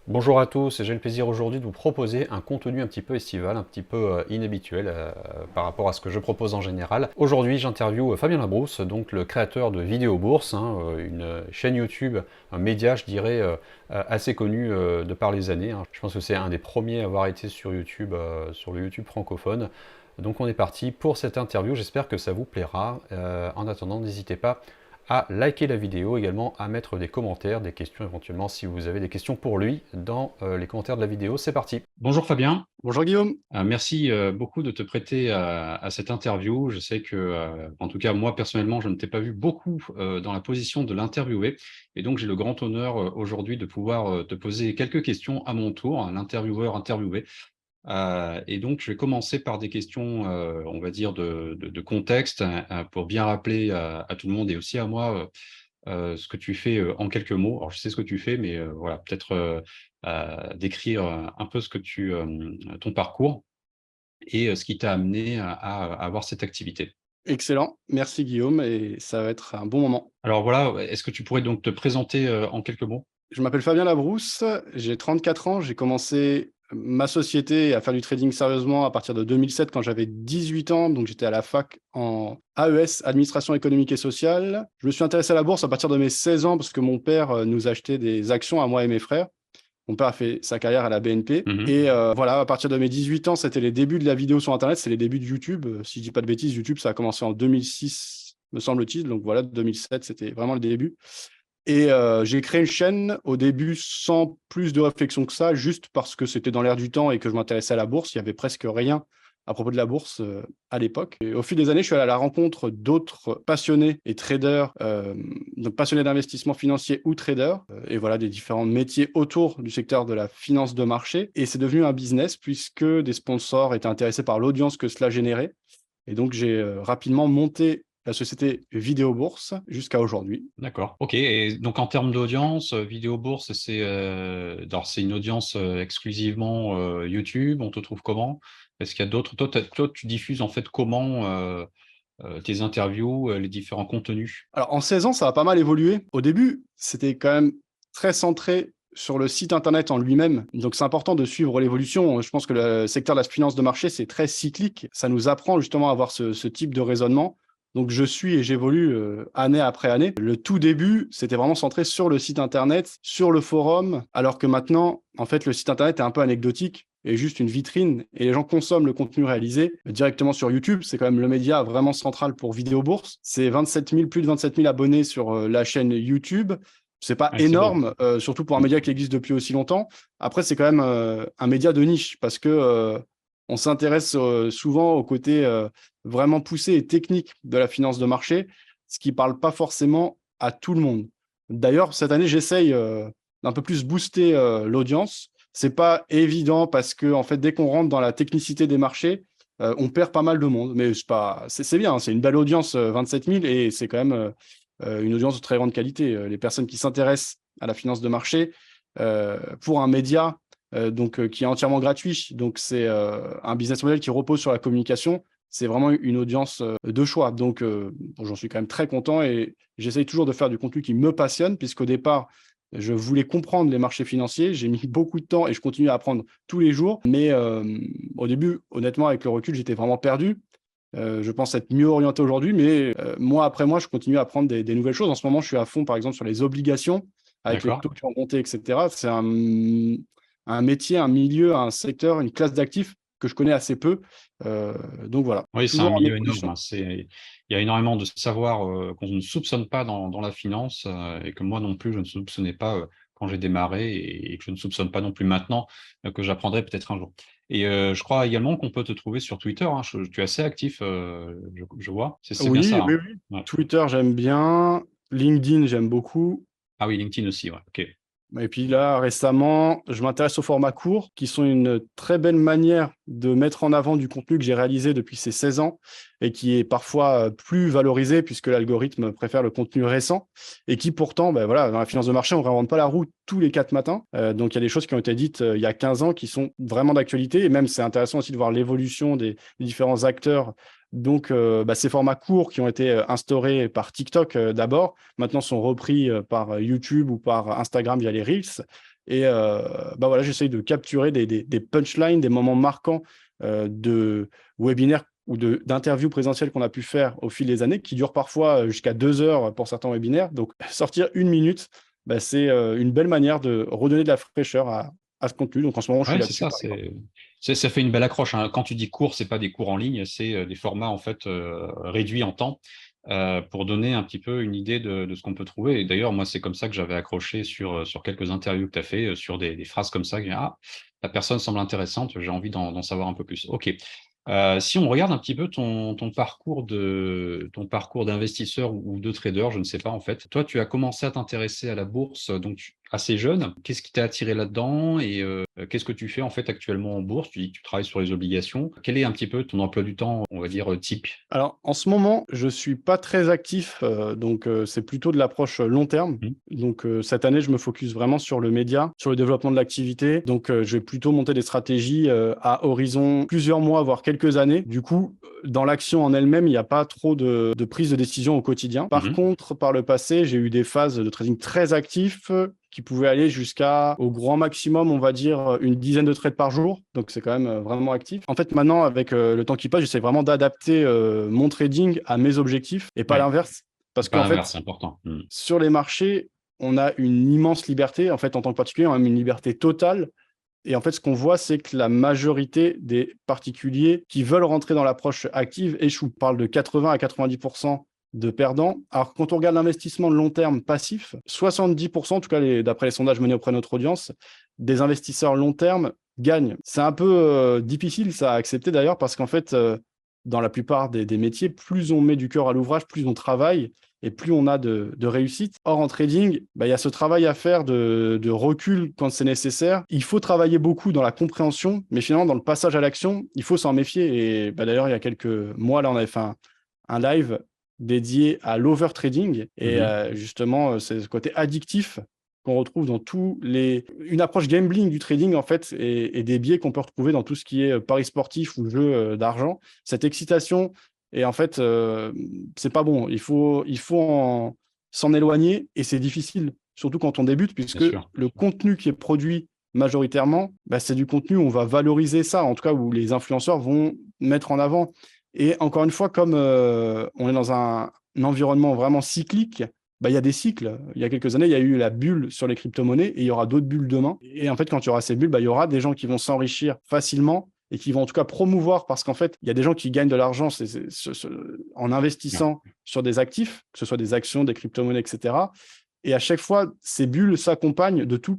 Bonjour à tous, j'ai le plaisir aujourd'hui de vous proposer un contenu un petit peu estival, un petit peu inhabituel par rapport à ce que je propose en général. Aujourd'hui j'interviewe Fabien Labrousse, donc le créateur de Vidéo Bourse, une chaîne YouTube, un média je dirais assez connu de par les années. Je pense que c'est un des premiers à avoir été sur YouTube, sur le YouTube francophone. Donc on est parti pour cette interview, j'espère que ça vous plaira. En attendant, n'hésitez pas à liker la vidéo, également à mettre des commentaires, des questions éventuellement si vous avez des questions pour lui dans les commentaires de la vidéo. C'est parti. Bonjour Fabien. Bonjour Guillaume. Merci beaucoup de te prêter à cette interview. Je sais que, en tout cas, moi personnellement, je ne t'ai pas vu beaucoup dans la position de l'interviewer. Et donc, j'ai le grand honneur aujourd'hui de pouvoir te poser quelques questions à mon tour, à l'intervieweur interviewé. Et donc, je vais commencer par des questions, on va dire, de contexte, pour bien rappeler à tout le monde et aussi à moi ce que tu fais en quelques mots. Alors, je sais ce que tu fais, mais voilà, peut-être décrire un peu ton parcours et ce qui t'a amené à avoir cette activité. Excellent. Merci Guillaume et ça va être un bon moment. Alors voilà, est-ce que tu pourrais donc te présenter en quelques mots? Je m'appelle Fabien Labrousse, j'ai 34 ans, j'ai commencé ma société à faire du trading sérieusement à partir de 2007 quand j'avais 18 ans, donc j'étais à la fac en AES, Administration économique et sociale. Je me suis intéressé à la bourse à partir de mes 16 ans parce que mon père nous achetait des actions à moi et mes frères. Mon père a fait sa carrière à la BNP. Mhm. Et voilà, à partir de mes 18 ans, c'était les débuts de la vidéo sur Internet, c'est les débuts de YouTube. Si je dis pas de bêtises, YouTube, ça a commencé en 2006, me semble-t-il. Donc voilà, 2007, c'était vraiment le début. Et j'ai créé une chaîne au début sans plus de réflexion que ça, juste parce que c'était dans l'air du temps et que je m'intéressais à la bourse. Il y avait presque rien à propos de la bourse à l'époque. Et au fil des années, je suis allé à la rencontre d'autres passionnés et traders, donc passionnés d'investissement financier ou traders, et voilà, des différents métiers autour du secteur de la finance de marché. Et c'est devenu un business puisque des sponsors étaient intéressés par l'audience que cela générait. Et donc, j'ai rapidement monté la société Vidéo Bourse jusqu'à aujourd'hui. D'accord. Ok. Et donc en termes d'audience, Vidéo Bourse, alors c'est une audience exclusivement YouTube. On te trouve comment? Est-ce qu'il y a d'autres? Toi, tu diffuses en fait comment tes interviews, les différents contenus? Alors, en 16 ans, ça a pas mal évolué. Au début, c'était quand même très centré sur le site internet en lui-même. Donc, c'est important de suivre l'évolution. Je pense que le secteur de la finance de marché, c'est très cyclique. Ça nous apprend justement à avoir ce type de raisonnement. Donc, je suis et j'évolue année après année. Le tout début, c'était vraiment centré sur le site internet, sur le forum, alors que maintenant, en fait, le site internet est un peu anecdotique et juste une vitrine et les gens consomment le contenu réalisé directement sur YouTube. C'est quand même le média vraiment central pour Vidéo Bourse. C'est 27 000, plus de 27 000 abonnés sur la chaîne YouTube. C'est pas Ouais, c'est beau. énorme, surtout pour un média qui existe depuis aussi longtemps. Après, c'est quand même un média de niche parce que on s'intéresse souvent au côté vraiment poussé et technique de la finance de marché, ce qui parle pas forcément à tout le monde. D'ailleurs, cette année, j'essaye d'un peu plus booster l'audience. C'est pas évident parce que en fait, dès qu'on rentre dans la technicité des marchés, on perd pas mal de monde. Mais c'est bien, hein, c'est une belle audience, 27 000, et c'est quand même une audience de très grande qualité. Les personnes qui s'intéressent à la finance de marché pour un média qui est entièrement gratuit. Donc, c'est un business model qui repose sur la communication. C'est vraiment une audience de choix. Donc, bon, j'en suis quand même très content et j'essaye toujours de faire du contenu qui me passionne, puisqu'au départ, je voulais comprendre les marchés financiers. J'ai mis beaucoup de temps et je continue à apprendre tous les jours. Mais au début, honnêtement, avec le recul, j'étais vraiment perdu. Je pense être mieux orienté aujourd'hui, mais mois après mois, je continue à apprendre des nouvelles choses. En ce moment, je suis à fond, par exemple, sur les obligations, avec les D'accord. taux qui ont monté, etc. C'est un métier, un milieu, un secteur, une classe d'actifs que je connais assez peu. Donc voilà, Oui, c'est un toujours en milieu énorme, évolution. hein. Il y a énormément de savoir qu'on ne soupçonne pas dans la finance et que moi non plus, je ne soupçonnais pas quand j'ai démarré et que je ne soupçonne pas non plus maintenant que j'apprendrai peut-être un jour. Et je crois également qu'on peut te trouver sur Twitter, hein. Tu es assez actif, je vois. C'est bien Oui, ça, hein. oui, oui. Ouais. Twitter, j'aime bien. LinkedIn, j'aime beaucoup. Ah oui, LinkedIn aussi, ouais. Ok. Et puis là, récemment, je m'intéresse aux formats courts, qui sont une très belle manière de mettre en avant du contenu que j'ai réalisé depuis ces 16 ans et qui est parfois plus valorisé puisque l'algorithme préfère le contenu récent et qui pourtant, ben voilà, dans la finance de marché, on ne réinvente pas la roue tous les 4 matins. Donc il y a des choses qui ont été dites il y a 15 ans qui sont vraiment d'actualité et même c'est intéressant aussi de voir l'évolution des différents acteurs. Donc, ces formats courts qui ont été instaurés par TikTok d'abord, maintenant sont repris par YouTube ou par Instagram via les Reels. Et voilà, j'essaye de capturer des punchlines, des moments marquants de webinaires ou d'interviews présentielles qu'on a pu faire au fil des années, qui durent parfois jusqu'à 2 heures pour certains webinaires. Donc, sortir 1 minute, c'est une belle manière de redonner de la fraîcheur à ce contenu. Donc, en ce moment, je suis Ouais, c'est là-dessus, ça. par exemple. Ça fait une belle accroche, hein. Quand tu dis cours, c'est pas des cours en ligne, c'est des formats en fait réduits en temps pour donner un petit peu une idée de ce qu'on peut trouver. Et d'ailleurs, moi, c'est comme ça que j'avais accroché sur quelques interviews que tu as fait, sur des phrases comme ça. Ah, la personne semble intéressante, j'ai envie d'en savoir un peu plus. OK. Si on regarde un petit peu ton parcours d'investisseur ou de trader, je ne sais pas en fait. Toi, tu as commencé à t'intéresser à la bourse donc assez jeune. Qu'est-ce qui t'a attiré là-dedans et qu'est-ce que tu fais en fait actuellement en bourse? Tu dis que tu travailles sur les obligations. Quel est un petit peu ton emploi du temps, on va dire type? Alors, en ce moment, je suis pas très actif, donc c'est plutôt de l'approche long terme. Mmh. Donc, cette année, je me focus vraiment sur le média, sur le développement de l'activité. Donc, je vais plutôt monter des stratégies à horizon plusieurs mois, voire quelques années. Du coup, dans l'action en elle-même, il n'y a pas trop de prise de décision au quotidien. Par Mmh. contre, par le passé, j'ai eu des phases de trading très actifs qui pouvaient aller jusqu'à, au grand maximum, on va dire, une dizaine de trades par jour. Donc, c'est quand même vraiment actif. En fait, maintenant, avec le temps qui passe, j'essaie vraiment d'adapter mon trading à mes objectifs et pas Ouais, l'inverse. Parce pas qu'en l'inverse, fait, c'est important. Mmh. sur les marchés, on a une immense liberté. En fait, en tant que particulier, on a une liberté totale. Et en fait, ce qu'on voit, c'est que la majorité des particuliers qui veulent rentrer dans l'approche active échouent. On parle de 80 à 90% de perdants. Alors, quand on regarde l'investissement de long terme passif, 70%, en tout cas d'après les sondages menés auprès de notre audience, des investisseurs long terme gagnent. C'est un peu difficile ça à accepter d'ailleurs parce qu'en fait, dans la plupart des métiers, plus on met du cœur à l'ouvrage, plus on travaille et plus on a de réussite. Or, en trading, il y a ce travail à faire de recul quand c'est nécessaire. Il faut travailler beaucoup dans la compréhension, mais finalement, dans le passage à l'action, il faut s'en méfier. Et d'ailleurs, il y a quelques mois, là, on avait fait un live dédié à l'overtrading. Et Mmh. justement, c'est ce côté addictif qu'on retrouve dans une approche gambling du trading, en fait, et des biais qu'on peut retrouver dans tout ce qui est paris sportif ou jeu d'argent. Cette excitation, et en fait, c'est pas bon. Il faut s'en éloigner et c'est difficile, surtout quand on débute, Bien puisque sûr. le contenu qui est produit majoritairement, c'est du contenu où on va valoriser ça, en tout cas où les influenceurs vont mettre en avant. Et encore une fois, comme on est dans un environnement vraiment cyclique, il y a des cycles. Il y a quelques années, il y a eu la bulle sur les crypto-monnaies et il y aura d'autres bulles demain. Et en fait, quand il y aura ces bulles, il y aura des gens qui vont s'enrichir facilement et qui vont en tout cas promouvoir, parce qu'en fait, il y a des gens qui gagnent de l'argent en Ouais. investissant sur des actifs, que ce soit des actions, des crypto-monnaies, etc. Et à chaque fois, ces bulles s'accompagnent de tous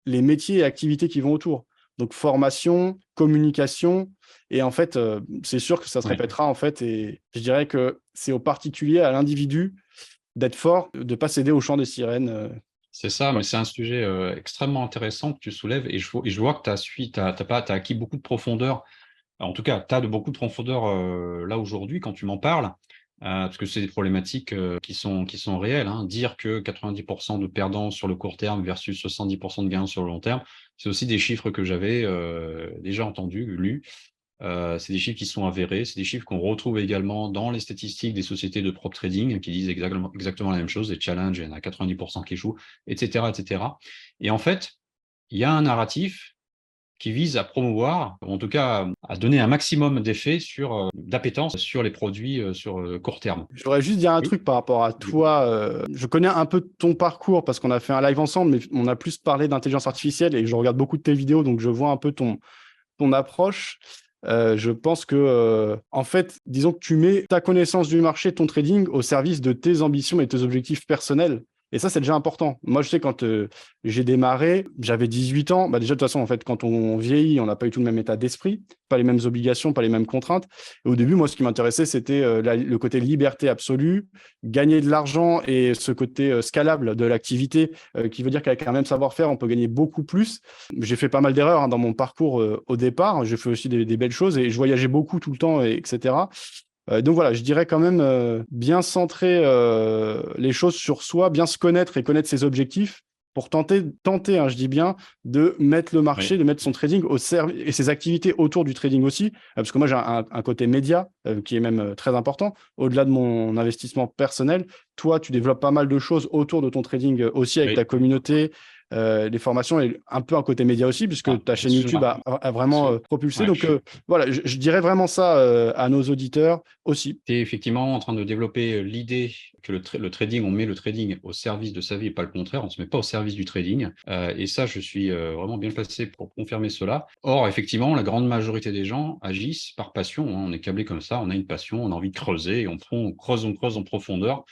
les métiers et activités qui vont autour. Donc, formation, communication. Et en fait, c'est sûr que ça se Ouais. répétera, en fait. Et je dirais que c'est au particulier, à l'individu, d'être fort, de ne pas céder au chant des sirènes. C'est ça, mais Voilà. c'est un sujet extrêmement intéressant que tu soulèves et je vois que tu as acquis beaucoup de profondeur. En tout cas, tu as de beaucoup de profondeur là aujourd'hui quand tu m'en parles, parce que c'est des problématiques qui sont réelles, hein. Dire que 90% de perdants sur le court terme versus 70% de gains sur le long terme, c'est aussi des chiffres que j'avais déjà entendus, lus. C'est des chiffres qui sont avérés, c'est des chiffres qu'on retrouve également dans les statistiques des sociétés de prop trading qui disent exactement la même chose, des challenges, il y en a 90% qui échouent, etc., etc. Et en fait, il y a un narratif qui vise à promouvoir, ou en tout cas à donner un maximum d'effet d'appétence sur les produits sur court terme. Je voudrais juste dire un Oui, truc par rapport à du coup. toi. Je connais un peu ton parcours parce qu'on a fait un live ensemble, mais on a plus parlé d'intelligence artificielle et je regarde beaucoup de tes vidéos, donc je vois un peu ton approche. Je pense que, en fait, disons que tu mets ta connaissance du marché, ton trading, au service de tes ambitions et tes objectifs personnels. Et ça, c'est déjà important. Moi, je sais, quand j'ai démarré, j'avais 18 ans. Déjà, de toute façon, en fait, quand on vieillit, on n'a pas eu tout le même état d'esprit, pas les mêmes obligations, pas les mêmes contraintes. Et au début, moi, ce qui m'intéressait, c'était le côté liberté absolue, gagner de l'argent et ce côté scalable de l'activité, qui veut dire qu'avec un même savoir-faire, on peut gagner beaucoup plus. J'ai fait pas mal d'erreurs dans mon parcours au départ. J'ai fait aussi des belles choses et je voyageais beaucoup tout le temps, etc. Donc voilà, je dirais quand même bien centrer les choses sur soi, bien se connaître et connaître ses objectifs pour tenter, je dis bien, de mettre le marché, Oui, de mettre son trading au service et ses activités autour du trading aussi, parce que moi j'ai un côté média qui est même très important. Au-delà de mon investissement personnel, toi tu développes pas mal de choses autour de ton trading aussi avec ta oui. communauté, les formations et un peu un côté média aussi, puisque ta chaîne YouTube Absolument. a vraiment propulsé. Ouais, Donc voilà, je dirais vraiment ça à nos auditeurs aussi. tu es effectivement en train de développer l'idée que le trading, on met le trading au service de sa vie et pas le contraire, on ne se met pas au service du trading. Et ça, je suis vraiment bien placé pour confirmer cela. Or, effectivement, la grande majorité des gens agissent par passion, hein. On est câblé comme ça, on a une passion, on a envie de creuser, et on creuse en profondeur.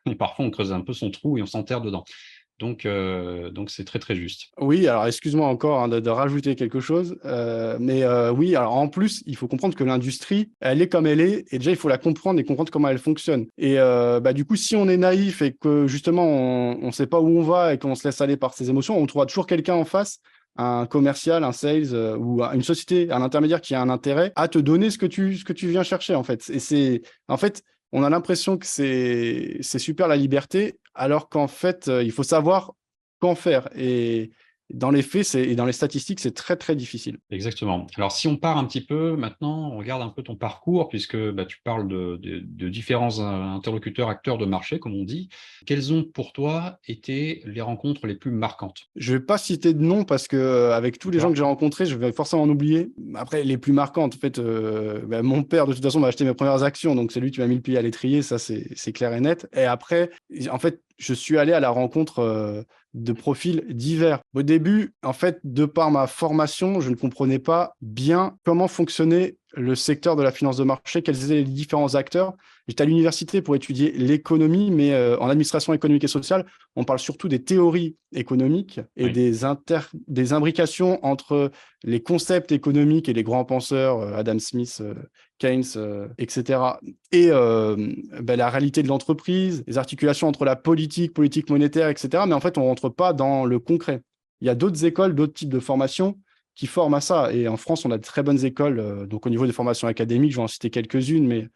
Et parfois, on creuse un peu son trou et on s'enterre dedans. Donc c'est très, très juste. Oui, alors excuse-moi encore hein, de rajouter quelque chose, mais oui, alors en plus, il faut comprendre que l'industrie, elle est comme elle est, et déjà, il faut la comprendre et comprendre comment elle fonctionne. Et du coup, si on est naïf et que justement, on ne sait pas où on va et qu'on se laisse aller par ses émotions, on trouvera toujours quelqu'un en face, un commercial, un sales ou une société, un intermédiaire qui a un intérêt à te donner ce que tu viens chercher, en fait. Et en fait, on a l'impression que c'est super la liberté, alors qu'en fait, il faut savoir qu'en faire. Et dans les faits, et dans les statistiques, c'est très, très difficile. Exactement. Alors, si on part un petit peu maintenant, on regarde un peu ton parcours, puisque tu parles de différents interlocuteurs, acteurs de marché, comme on dit. Quelles ont pour toi été les rencontres les plus marquantes? Je ne vais pas citer de nom parce que avec tous les gens D'accord? que j'ai rencontrés, je vais forcément en oublier. Après, les plus marquantes, en fait, mon père, de toute façon, m'a acheté mes premières actions, donc c'est lui qui m'a mis le pied à l'étrier, ça c'est clair et net. Et après, en fait, je suis allé à la rencontre de profils divers. Au début, en fait, de par ma formation, je ne comprenais pas bien comment fonctionnait le secteur de la finance de marché, quels étaient les différents acteurs. J'étais à l'université pour étudier l'économie, mais en administration économique et sociale, on parle surtout des théories économiques et Oui. des imbrications entre les concepts économiques et les grands penseurs, Adam Smith, Keynes, etc., et la réalité de l'entreprise, les articulations entre la politique monétaire, etc. Mais en fait, on ne rentre pas dans le concret. Il y a d'autres écoles, d'autres types de formations qui forment à ça. Et en France, on a de très bonnes écoles. Donc, au niveau des formations académiques, je vais en citer quelques-unes, mais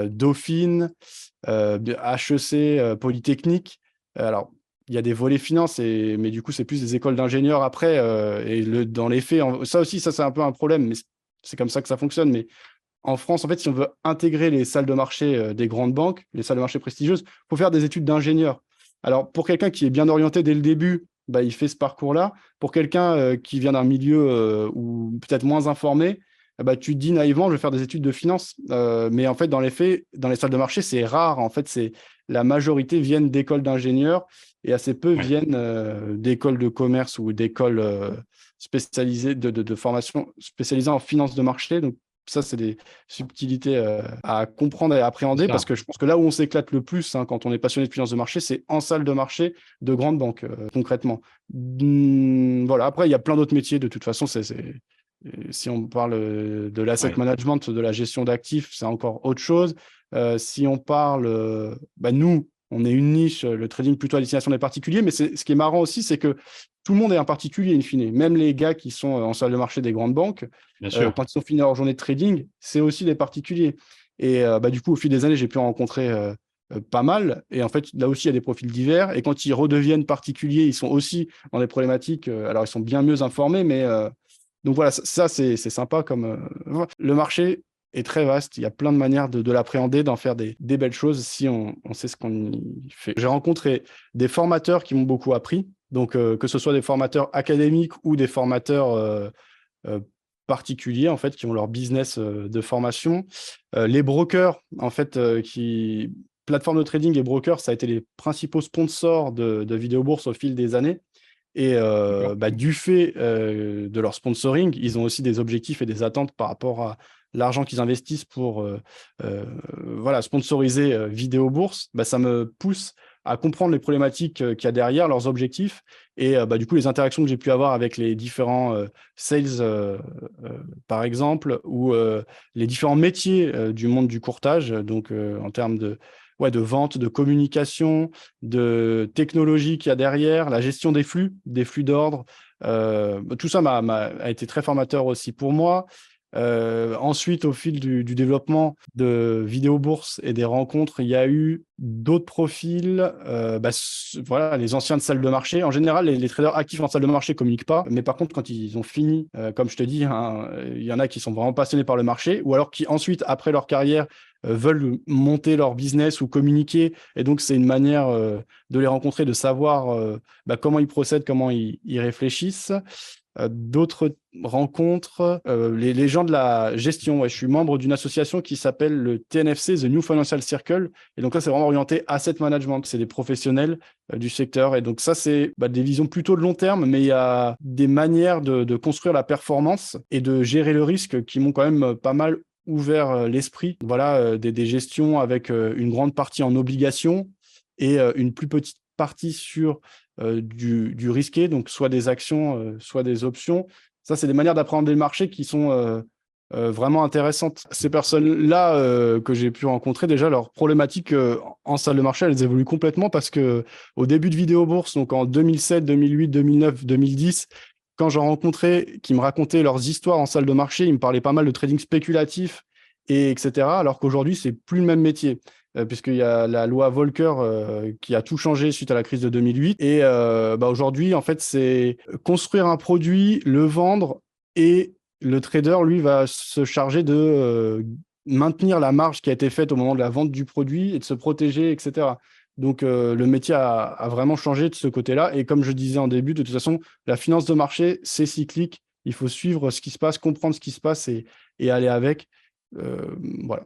Dauphine, HEC, Polytechnique. Alors, il y a des volets finance, mais du coup, c'est plus des écoles d'ingénieurs après. Dans les faits, ça aussi, ça, c'est un peu un problème, mais c'est comme ça que ça fonctionne. Mais en France, en fait, si on veut intégrer les salles de marché des grandes banques, les salles de marché prestigieuses, il faut faire des études d'ingénieur. Alors, pour quelqu'un qui est bien orienté dès le début, il fait ce parcours-là. Pour quelqu'un qui vient d'un milieu ou peut-être moins informé, tu te dis naïvement, je vais faire des études de finance. Mais en fait, dans les faits, dans les salles de marché, c'est rare. En fait, la majorité viennent d'écoles d'ingénieurs et assez peu Ouais. viennent d'écoles de commerce ou d'écoles spécialisées de formation spécialisées en finance de marché. Donc, ça, c'est des subtilités à comprendre et à C'est appréhender parce ça. que je pense que là où on s'éclate le plus quand on est passionné de finance de marché, c'est en salle de marché de grandes banques, concrètement. Voilà. Après, il y a plein d'autres métiers. De toute façon, si on parle de l'asset Ouais. management, de la gestion d'actifs, c'est encore autre chose. Si on parle, nous, on est une niche, le trading plutôt à destination des particuliers, mais ce qui est marrant aussi, c'est que tout le monde est un particulier, in fine. Même les gars qui sont en salle de marché des grandes banques, Bien sûr. quand ils ont fini leur journée de trading, c'est aussi des particuliers. Et du coup, au fil des années, j'ai pu en rencontrer pas mal. Et en fait, là aussi, il y a des profils divers. Et quand ils redeviennent particuliers, ils sont aussi dans des problématiques. Alors, ils sont bien mieux informés, mais donc voilà, ça, c'est sympa. Le marché est très vaste. Il y a plein de manières de l'appréhender, d'en faire des belles choses si on sait ce qu'on y fait. J'ai rencontré des formateurs qui m'ont beaucoup appris. Donc, que ce soit des formateurs académiques ou des formateurs euh, particuliers, en fait, qui ont leur business de formation. Les brokers, en fait, plateformes de trading et brokers, ça a été les principaux sponsors de Vidéo Bourse au fil des années. Et D'accord. du fait de leur sponsoring, ils ont aussi des objectifs et des attentes par rapport à l'argent qu'ils investissent pour sponsoriser Vidéo Bourse. Ça me pousse à comprendre les problématiques qu'il y a derrière, leurs objectifs, et du coup les interactions que j'ai pu avoir avec les différents sales, par exemple, ou les différents métiers du monde du courtage, donc en termes de vente, de communication, de technologie qu'il y a derrière, la gestion des flux d'ordre. Tout ça a été très formateur aussi pour moi. Ensuite, au fil du développement de Vidéo Bourse et des rencontres, il y a eu d'autres profils, voilà, les anciens de salle de marché. En général, les traders actifs en salle de marché ne communiquent pas, mais par contre, quand ils ont fini, comme je te dis, hein, il y en a qui sont vraiment passionnés par le marché, ou alors qui ensuite, après leur carrière, veulent monter leur business ou communiquer. Et donc, c'est une manière de les rencontrer, de savoir comment ils procèdent, comment ils réfléchissent. D'autres rencontres, les gens de la gestion. Ouais, je suis membre d'une association qui s'appelle le TNFC, The New Financial Circle. Et donc là, c'est vraiment orienté asset management. C'est des professionnels du secteur. Et donc ça, c'est des visions plutôt de long terme, mais il y a des manières de construire la performance et de gérer le risque qui m'ont quand même pas mal ouvert l'esprit. Voilà, des gestions avec une grande partie en obligation et une plus petite partie sur du risqué, donc soit des actions, soit des options. Ça, c'est des manières d'apprendre le marché qui sont vraiment intéressantes. Ces personnes-là que j'ai pu rencontrer, déjà, leurs problématiques en salle de marché, elles évoluent complètement parce que au début de Vidéo Bourse, donc en 2007, 2008, 2009, 2010, quand j'en rencontrais qui me racontaient leurs histoires en salle de marché, ils me parlaient pas mal de trading spéculatif, et etc. Alors qu'aujourd'hui, c'est plus le même métier. Puisqu'il y a la loi Volcker qui a tout changé suite à la crise de 2008. Et aujourd'hui, en fait, c'est construire un produit, le vendre, et le trader, lui, va se charger de maintenir la marge qui a été faite au moment de la vente du produit et de se protéger, etc. Donc, le métier a vraiment changé de ce côté-là. Et comme je disais en début, de toute façon, la finance de marché, c'est cyclique. Il faut suivre ce qui se passe, comprendre ce qui se passe et aller avec. Voilà.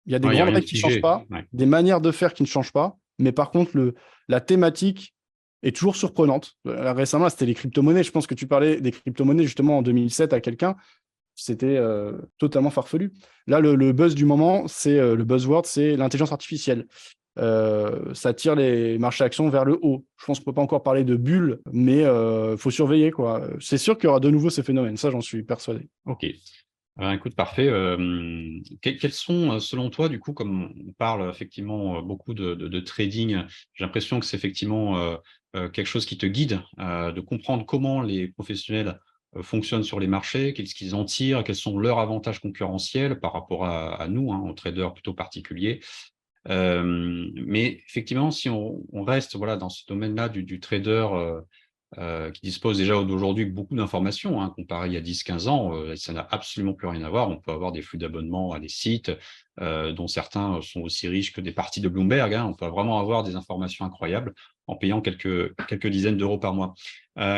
Il y a des Il n'y a grandes rien de règles qui ne changent figé. pas, Ouais. des manières de faire qui ne changent pas, mais par contre, la thématique est toujours surprenante. Récemment, c'était les crypto-monnaies. Je pense que tu parlais des crypto-monnaies justement en 2007 à quelqu'un. C'était totalement farfelu. Là, le buzz du moment, le buzzword, c'est l'intelligence artificielle. Ça tire les marchés actions vers le haut. Je pense qu'on ne peut pas encore parler de bulle, mais il faut surveiller, quoi. C'est sûr qu'il y aura de nouveau ces phénomènes. Ça, j'en suis persuadé. Ok. Écoute, parfait. Quels sont, selon toi, du coup, comme on parle effectivement beaucoup de trading, j'ai l'impression que c'est effectivement quelque chose qui te guide, de comprendre comment les professionnels fonctionnent sur les marchés, qu'est-ce qu'ils en tirent, quels sont leurs avantages concurrentiels par rapport à nous, hein, aux traders plutôt particuliers. Mais effectivement, si on reste voilà, dans ce domaine-là du trader qui dispose déjà d'aujourd'hui de beaucoup d'informations, hein, comparé il y a 10-15 ans, ça n'a absolument plus rien à voir. On peut avoir des flux d'abonnement à des sites dont certains sont aussi riches que des parties de Bloomberg, hein. On peut vraiment avoir des informations incroyables en payant quelques dizaines d'euros par mois.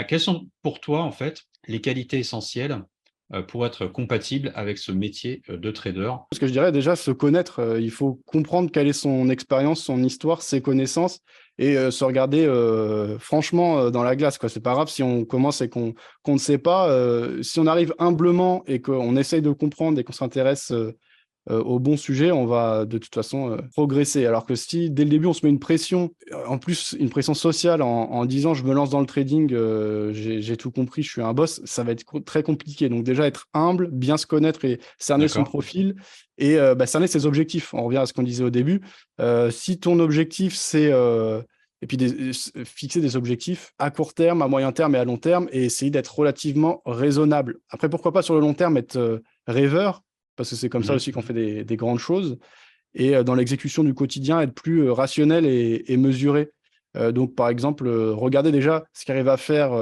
Quelles sont pour toi, en fait, les qualités essentielles pour être compatible avec ce métier de trader? Ce que je dirais déjà, se connaître, il faut comprendre quelle est son expérience, son histoire, ses connaissances et se regarder franchement dans la glace, quoi. C'est pas grave si on commence et qu'on ne sait pas. Si on arrive humblement et qu'on essaye de comprendre et qu'on s'intéresse au bon sujet, on va de toute façon progresser. Alors que si dès le début on se met une pression, en plus une pression sociale en disant je me lance dans le trading, j'ai tout compris, je suis un boss, ça va être très compliqué. Donc déjà être humble, bien se connaître et cerner son D'accord? profil et cerner ses objectifs. On revient à ce qu'on disait au début. Si ton objectif c'est et puis fixer des objectifs à court terme, à moyen terme et à long terme et essayer d'être relativement raisonnable. Après, pourquoi pas sur le long terme être rêveur, parce que c'est comme ça Mmh. aussi qu'on fait des grandes choses. Et dans l'exécution du quotidien, être plus rationnel et mesuré. Donc, par exemple, regardez déjà ce qu'arrivent à faire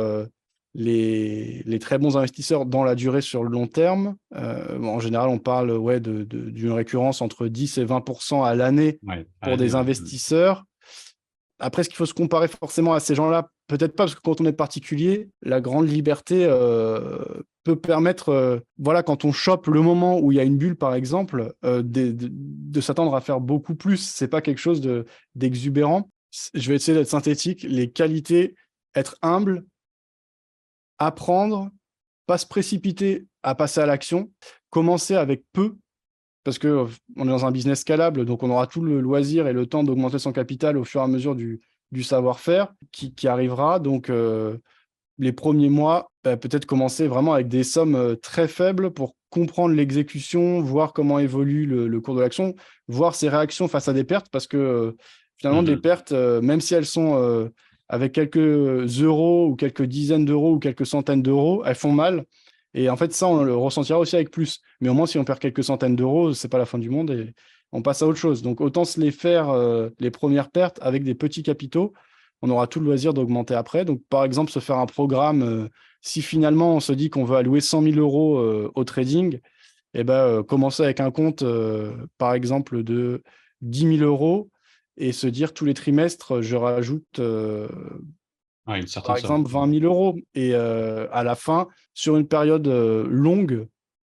les très bons investisseurs dans la durée sur le long terme. En général, on parle d'une récurrence entre 10 et 20% à l'année Ouais, à pour l'année, des ouais. investisseurs. Après, est-ce qu'il faut se comparer forcément à ces gens-là? Peut-être pas, parce que quand on est particulier, la grande liberté peut permettre, voilà, quand on chope le moment où il y a une bulle, par exemple, de s'attendre à faire beaucoup plus. C'est pas quelque chose d'exubérant. Je vais essayer d'être synthétique. Les qualités, être humble, apprendre, pas se précipiter à passer à l'action, commencer avec peu, parce qu'on est dans un business scalable, donc on aura tout le loisir et le temps d'augmenter son capital au fur et à mesure du savoir-faire qui arrivera. Donc, les premiers mois, peut-être commencer vraiment avec des sommes très faibles pour comprendre l'exécution, voir comment évolue le cours de l'action, voir ses réactions face à des pertes, parce que finalement, des Mmh. pertes, même si elles sont avec quelques euros ou quelques dizaines d'euros ou quelques centaines d'euros, elles font mal. Et en fait, ça, on le ressentira aussi avec plus. Mais au moins, si on perd quelques centaines d'euros, c'est pas la fin du monde et on passe à autre chose. Donc, autant se les faire les premières pertes avec des petits capitaux. On aura tout le loisir d'augmenter après. Donc, par exemple, se faire un programme, si finalement on se dit qu'on veut allouer 100 000 euros au trading, eh ben, commencer avec un compte, par exemple, de 10 000 euros et se dire tous les trimestres, je rajoute Ouais, une certaine par somme. exemple 20 000 euros. Et à la fin, sur une période longue,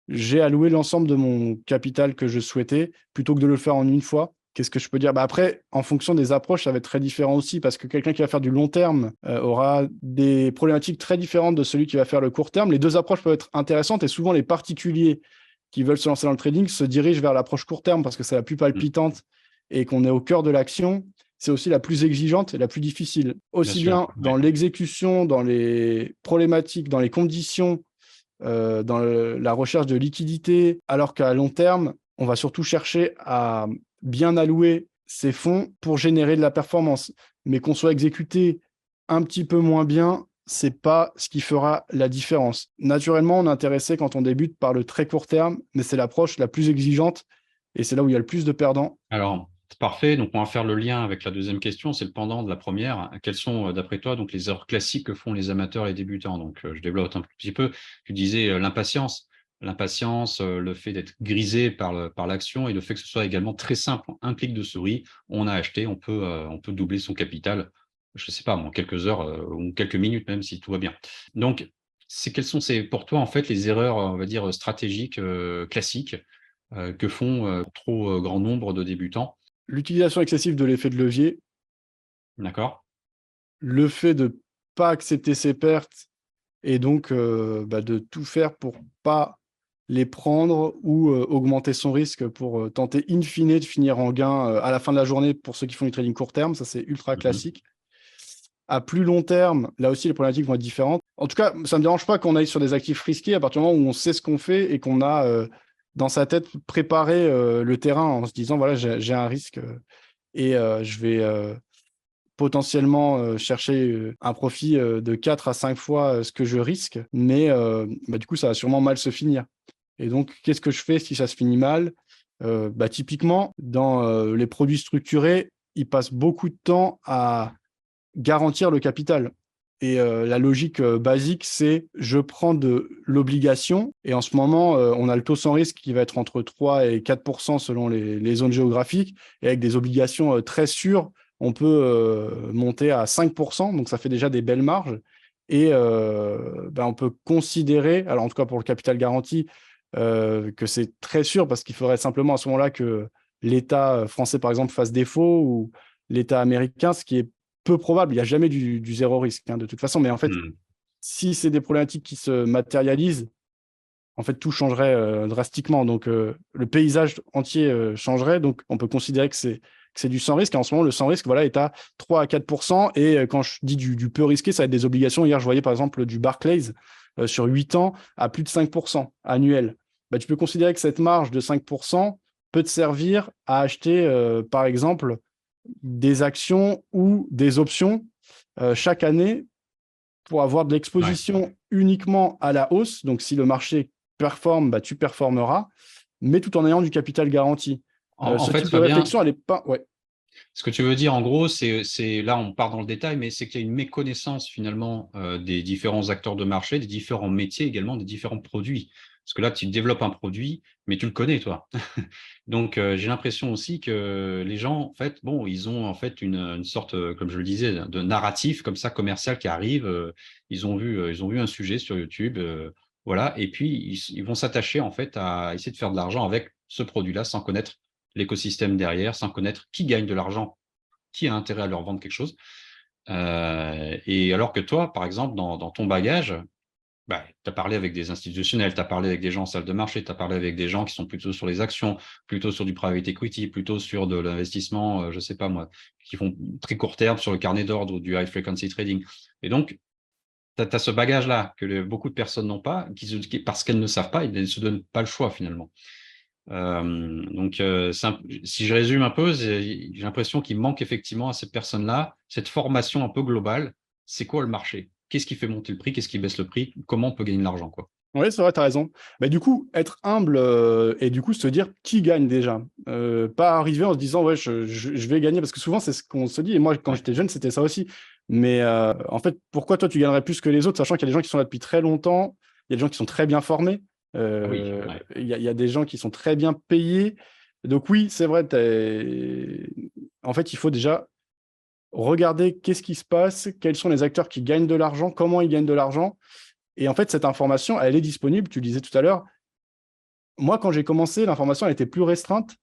j'ai alloué l'ensemble de mon capital que je souhaitais plutôt que de le faire en une fois. Qu'est-ce que je peux dire? Bah après, en fonction des approches, ça va être très différent aussi parce que quelqu'un qui va faire du long terme aura des problématiques très différentes de celui qui va faire le court terme. Les deux approches peuvent être intéressantes et souvent les particuliers qui veulent se lancer dans le trading se dirigent vers l'approche court terme parce que c'est la plus palpitante et qu'on est au cœur de l'action. C'est aussi la plus exigeante et la plus difficile. Bien Aussi sûr. bien dans l'exécution, dans les problématiques, dans les conditions, dans la recherche de liquidité, alors qu'à long terme, on va surtout chercher à bien allouer ces fonds pour générer de la performance. Mais qu'on soit exécuté un petit peu moins bien, c'est pas ce qui fera la différence. Naturellement, on est intéressé quand on débute par le très court terme, mais c'est l'approche la plus exigeante et c'est là où il y a le plus de perdants. Alors, c'est parfait. Donc, on va faire le lien avec la deuxième question. C'est le pendant de la première. Quelles sont, d'après toi, donc les erreurs classiques que font les amateurs et les débutants? Donc, je développe un petit peu. Tu disais l'impatience. L'impatience, le fait d'être grisé par l'action et le fait que ce soit également très simple. Un clic de souris, on a acheté, on peut doubler son capital, je ne sais pas, en quelques heures ou quelques minutes, même si tout va bien. Donc, quelles sont pour toi, en fait, les erreurs, on va dire, stratégiques classiques que font trop grand nombre de débutants? L'utilisation excessive de l'effet de levier, D'accord? le fait de ne pas accepter ses pertes et donc de tout faire pour pas les prendre ou augmenter son risque pour tenter in fine de finir en gain à la fin de la journée pour ceux qui font du trading court terme. Ça, c'est ultra Mmh. classique. À plus long terme, là aussi, les problématiques vont être différentes. En tout cas, ça ne me dérange pas qu'on aille sur des actifs risqués à partir du moment où on sait ce qu'on fait et qu'on a dans sa tête préparé le terrain en se disant, voilà, j'ai un risque et je vais potentiellement chercher un profit de 4 à 5 fois ce que je risque, mais du coup, ça va sûrement mal se finir. Et donc, qu'est-ce que je fais si ça se finit mal? Typiquement, dans les produits structurés, ils passent beaucoup de temps à garantir le capital. Et la logique basique, c'est je prends de l'obligation et en ce moment, on a le taux sans risque qui va être entre 3 et 4 selon les zones géographiques. Et avec des obligations très sûres, on peut monter à 5 donc ça fait déjà des belles marges. Et on peut considérer, alors en tout cas pour le capital garanti, que c'est très sûr parce qu'il faudrait simplement à ce moment-là que l'État français, par exemple, fasse défaut ou l'État américain, ce qui est peu probable. Il n'y a jamais du zéro risque, de toute façon. Mais en fait, Mmh. si c'est des problématiques qui se matérialisent, en fait, tout changerait drastiquement. Donc, le paysage entier changerait. Donc, on peut considérer que c'est du sans risque. Et en ce moment, le sans risque voilà, est à 3 à 4 et quand je dis du peu risqué, ça va être des obligations. Hier, je voyais par exemple du Barclays sur 8 ans à plus de 5% annuel. Tu peux considérer que cette marge de 5% peut te servir à acheter, par exemple, des actions ou des options chaque année pour avoir de Ouais. l'exposition uniquement à la hausse. Donc, si le marché performe, tu performeras, mais tout en ayant du capital garanti. En Ce fait, type de Fabien, réflexion, elle n'est pas. Ouais. ce que tu veux dire, en gros, c'est là, on part dans le détail, mais c'est qu'il y a une méconnaissance finalement des différents acteurs de marché, des différents métiers également, des différents produits. Parce que là, tu développes un produit, mais tu le connais, toi. Donc, j'ai l'impression aussi que les gens, en fait, bon, ils ont en fait une sorte, comme je le disais, de narratif comme ça commercial qui arrive. Ils ont vu un sujet sur YouTube, voilà, et puis ils vont s'attacher en fait à essayer de faire de l'argent avec ce produit-là sans connaître l'écosystème derrière, sans connaître qui gagne de l'argent, qui a intérêt à leur vendre quelque chose. Et alors que toi, par exemple, dans ton bagage, tu as parlé avec des institutionnels, tu as parlé avec des gens en salle de marché, tu as parlé avec des gens qui sont plutôt sur les actions, plutôt sur du private equity, plutôt sur de l'investissement, je ne sais pas moi, qui font très court terme sur le carnet d'ordre ou du high frequency trading. Et donc, tu as ce bagage-là que beaucoup de personnes n'ont pas, parce qu'elles ne savent pas, ils ne se donnent pas le choix finalement. Si je résume un peu, j'ai l'impression qu'il manque effectivement à cette personne-là cette formation un peu globale. C'est quoi le marché? Qu'est-ce qui fait monter le prix? Qu'est-ce qui baisse le prix? Comment on peut gagner de l'argent, quoi? Oui, c'est vrai, tu as raison. Bah, du coup, être humble et du coup se dire qui gagne déjà. Pas arriver en se disant ouais, je vais gagner parce que souvent c'est ce qu'on se dit. Et moi, quand Ouais. j'étais jeune, c'était ça aussi. Mais en fait, pourquoi toi tu gagnerais plus que les autres, sachant qu'il y a des gens qui sont là depuis très longtemps, il y a des gens qui sont très bien formés, Ah oui, ouais. il y a des gens qui sont très bien payés. Donc oui, c'est vrai, en fait, il faut déjà regarder qu'est-ce qui se passe, quels sont les acteurs qui gagnent de l'argent, comment ils gagnent de l'argent. Et en fait, cette information, elle est disponible, tu le disais tout à l'heure. Moi, quand j'ai commencé, l'information, elle était plus restreinte.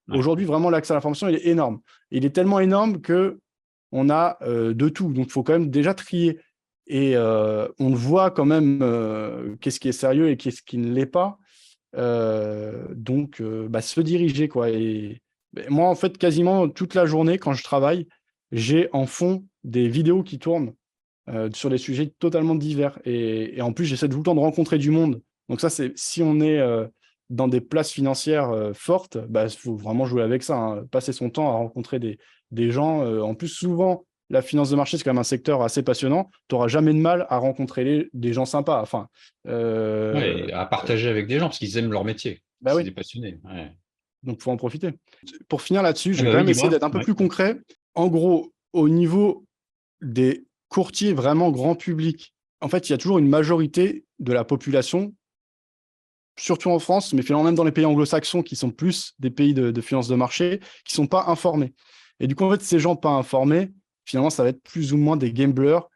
Ouais. Aujourd'hui, vraiment, l'accès à l'information, il est énorme. Il est tellement énorme que on a de tout. Donc, il faut quand même déjà trier. Et on voit quand même qu'est-ce qui est sérieux et qu'est-ce qui ne l'est pas. Donc, bah, se diriger, quoi. Et moi, en fait, quasiment toute la journée, quand je travaille, j'ai en fond des vidéos qui tournent sur des sujets totalement divers. Et en plus, j'essaie tout le temps de rencontrer du monde. Donc ça, c'est si on est dans des places financières fortes, bah, faut vraiment jouer avec ça, hein. Passer son temps à rencontrer des gens. En plus, souvent, la finance de marché, c'est quand même un secteur assez passionnant. Tu n'auras jamais de mal à rencontrer des gens sympas. Enfin, Ouais, et à partager avec des gens parce qu'ils aiment leur métier. bah C'est oui, des passionnés. Ouais. donc faut en profiter. Pour finir là-dessus, je Ah vais bah quand oui, même essayer dis-moi. d'être un peu Ouais. plus concret. En gros, au niveau des courtiers vraiment grand public, en fait, il y a toujours une majorité de la population, surtout en France, mais finalement même dans les pays anglo-saxons qui sont plus des pays de finances de marché, qui sont pas informés. Et du coup, en fait, ces gens pas informés, finalement, ça va être plus ou moins des gamblers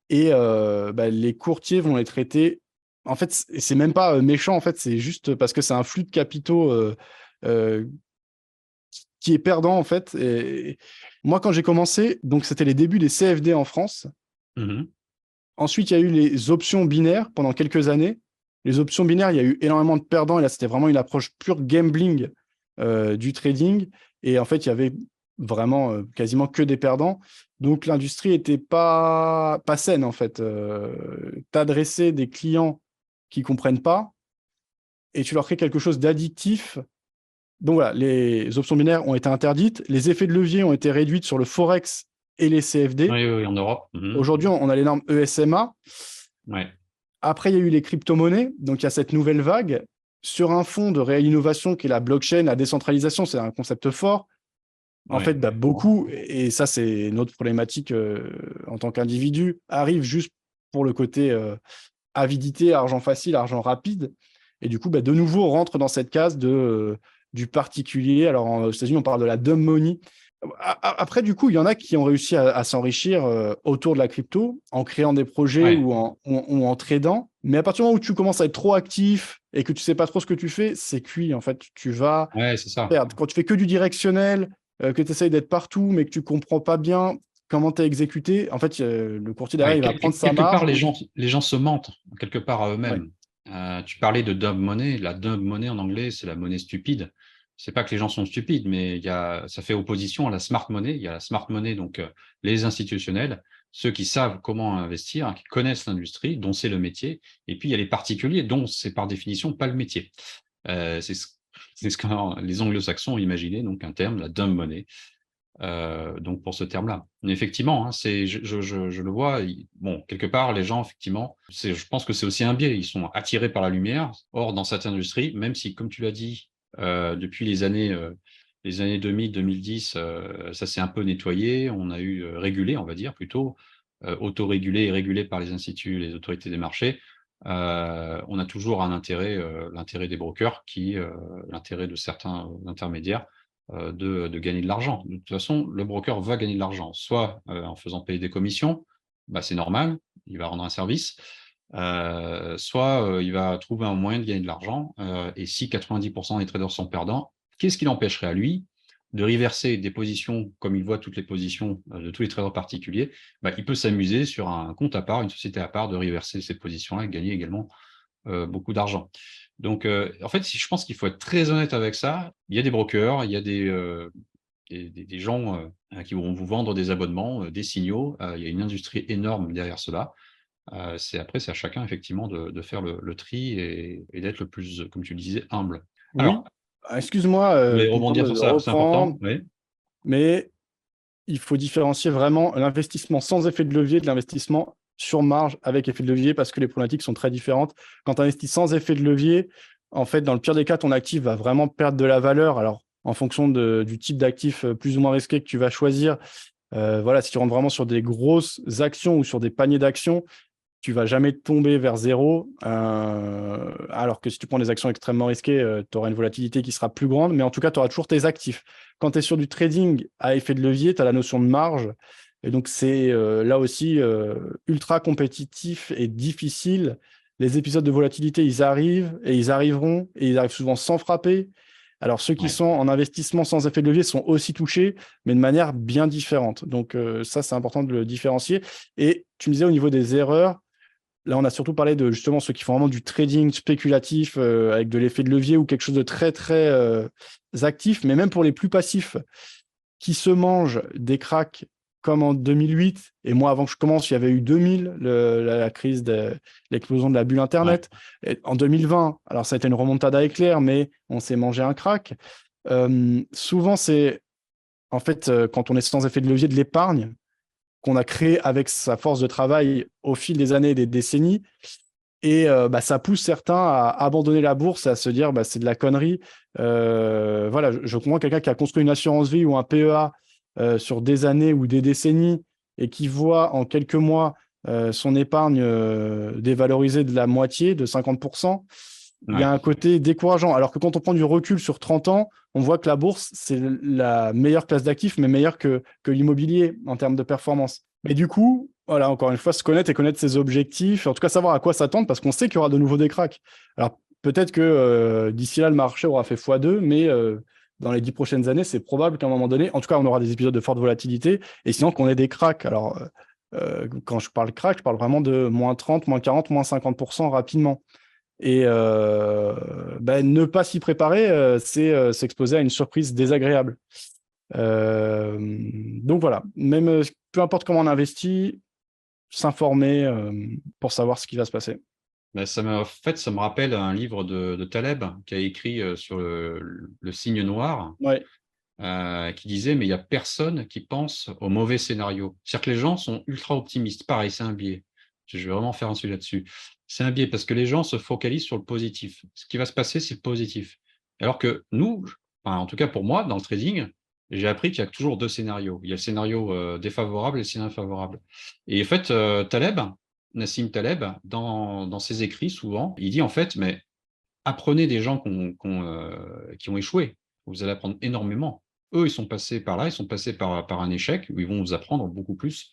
et bah, les courtiers vont les traiter. En fait, c'est même pas méchant, en fait, c'est juste parce que c'est un flux de capitaux euh, qui est perdant, en fait. Et moi, quand j'ai commencé, donc c'était les débuts des CFD en France. Mhm. Ensuite, il y a eu les options binaires pendant quelques années. Les options binaires, il y a eu énormément de perdants. Et là, c'était vraiment une approche pure gambling du trading. Et en fait, il y avait vraiment quasiment que des perdants. Donc, l'industrie n'était pas saine, en fait. T'adresser des clients qui ne comprennent pas et tu leur crées quelque chose d'addictif. Donc, voilà, les options binaires ont été interdites. Les effets de levier ont été réduits sur le Forex et les CFD. Oui, oui, en Europe. Mhm. Aujourd'hui, on a les normes ESMA. Ouais. Après, il y a eu les crypto-monnaies. Donc, il y a cette nouvelle vague sur un fond de réelle innovation qui est la blockchain, la décentralisation. C'est un concept fort. En fait, Ouais. bah, beaucoup, et ça, c'est notre problématique en tant qu'individu, arrivent juste pour le côté avidité, argent facile, argent rapide. Et du coup, bah, de nouveau, on rentre dans cette case du particulier. Alors, aux États-Unis, on parle de la dumb money. Après, du coup, il y en a qui ont réussi à s'enrichir autour de la crypto en créant des projets Ouais. ou en tradant. Mais à partir du moment où tu commences à être trop actif et que tu sais pas trop ce que tu fais, c'est cuit. En fait, tu vas Ouais, c'est ça. perdre. Quand tu fais que du directionnel, que tu essayes d'être partout, mais que tu comprends pas bien comment tu as exécuté, en fait, le courtier derrière, Ouais, il va prendre sa quelque part, marge. les gens se mentent quelque part à Ouais. eux-mêmes. Tu parlais de dumb money. La dumb money en anglais, c'est la monnaie stupide. C'est pas que les gens sont stupides, mais ça fait opposition à la smart money. Il y a la smart money, donc les institutionnels, ceux qui savent comment investir, hein, qui connaissent l'industrie, dont c'est le métier. Et puis il y a les particuliers, dont c'est par définition pas le métier. C'est ce que les anglo-saxons ont imaginé, donc un terme, la dumb money. Donc pour ce terme-là. Mais effectivement, hein, je le vois. Bon, quelque part, les gens, effectivement, je pense que c'est aussi un biais. Ils sont attirés par la lumière. Or, dans cette industrie, même si, comme tu l'as dit, depuis les années 2000, 2010, ça s'est un peu nettoyé. On a eu régulé, on va dire plutôt, autorégulé et régulé par les instituts, les autorités des marchés. On a toujours un intérêt, l'intérêt des brokers, l'intérêt de certains intermédiaires de gagner de l'argent. De toute façon, le broker va gagner de l'argent, soit en faisant payer des commissions, bah, c'est normal, il va rendre un service, soit il va trouver un moyen de gagner de l'argent. Et si 90% des traders sont perdants, qu'est-ce qui l'empêcherait à lui de reverser des positions comme il voit toutes les positions de tous les traders particuliers? Bah, il peut s'amuser sur un compte à part, une société à part, de reverser ces positions-là et gagner également beaucoup d'argent. Donc, en fait, je pense qu'il faut être très honnête avec ça. Il y a des brokers, il y a des gens qui vont vous vendre des abonnements, des signaux. Il y a une industrie énorme derrière cela. C'est à chacun, effectivement, de faire le tri et d'être le plus, comme tu le disais, humble. Oui. Alors, Excuse-moi je voulais de rebondir sur de ça, c'est important. reprendre, Oui. mais il faut différencier vraiment l'investissement sans effet de levier de l'investissement sur marge, avec effet de levier, parce que les problématiques sont très différentes. Quand tu investis sans effet de levier, en fait, dans le pire des cas, ton actif va vraiment perdre de la valeur. Alors, en fonction du type d'actif plus ou moins risqué que tu vas choisir, voilà, si tu rentres vraiment sur des grosses actions ou sur des paniers d'actions, tu vas jamais tomber vers zéro. Alors que si tu prends des actions extrêmement risquées, tu auras une volatilité qui sera plus grande, mais en tout cas, tu auras toujours tes actifs. Quand tu es sur du trading à effet de levier, tu as la notion de marge. Et donc, c'est là aussi ultra compétitif et difficile. Les épisodes de volatilité, ils arrivent et ils arriveront, et ils arrivent souvent sans frapper. Alors, ceux qui Ouais. sont en investissement sans effet de levier sont aussi touchés, mais de manière bien différente. Donc, ça, c'est important de le différencier. Et tu me disais au niveau des erreurs, là, on a surtout parlé de justement ceux qui font vraiment du trading spéculatif avec de l'effet de levier ou quelque chose de très, très actif, mais même pour les plus passifs qui se mangent des cracks comme en 2008. Et moi, avant que je commence, il y avait eu 2000, la crise de l'explosion de la bulle Ouais. Internet. Et en 2020, alors ça a été une remontada éclair, mais on s'est mangé un crack. Souvent, c'est en fait, quand on est sans effet de levier, de l'épargne qu'on a créé avec sa force de travail au fil des années et des décennies. Et ça pousse certains à abandonner la bourse, à se dire c'est de la connerie. Voilà, je comprends quelqu'un qui a construit une assurance vie ou un PEA sur des années ou des décennies et qui voit en quelques mois son épargne dévalorisée de la moitié, de 50%. Il y Ouais. a un côté décourageant. Alors que quand on prend du recul sur 30 ans, on voit que la bourse, c'est la meilleure classe d'actifs, mais meilleure que l'immobilier en termes de performance. Mais du coup, voilà, encore une fois, se connaître et connaître ses objectifs, en tout cas savoir à quoi s'attendre, parce qu'on sait qu'il y aura de nouveau des cracks. Alors peut-être que d'ici là, le marché aura fait x2, mais dans les 10 prochaines années, c'est probable qu'à un moment donné, en tout cas, on aura des épisodes de forte volatilité, et sinon qu'on ait des cracks. Alors, quand je parle crack, je parle vraiment de moins 30, moins 40, moins 50% rapidement. Et ne pas s'y préparer, c'est s'exposer à une surprise désagréable. Donc voilà, même peu importe comment on investit, s'informer pour savoir ce qui va se passer. Ben, en fait, ça me rappelle un livre de Taleb qui a écrit sur le signe noir, Ouais, qui disait, mais il n'y a personne qui pense au mauvais scénario. C'est-à-dire que les gens sont ultra optimistes. Pareil, c'est un biais. Je vais vraiment faire un sujet là-dessus. C'est un biais parce que les gens se focalisent sur le positif. Ce qui va se passer, c'est le positif. Alors que nous, enfin, en tout cas pour moi, dans le trading, j'ai appris qu'il y a toujours deux scénarios. Il y a le scénario défavorable et le scénario favorable. Et en fait, Nassim Taleb, dans ses écrits, souvent, il dit en fait, mais apprenez des gens qui ont échoué. Vous allez apprendre énormément. Eux, ils sont passés par là, ils sont passés par un échec, où ils vont vous apprendre beaucoup plus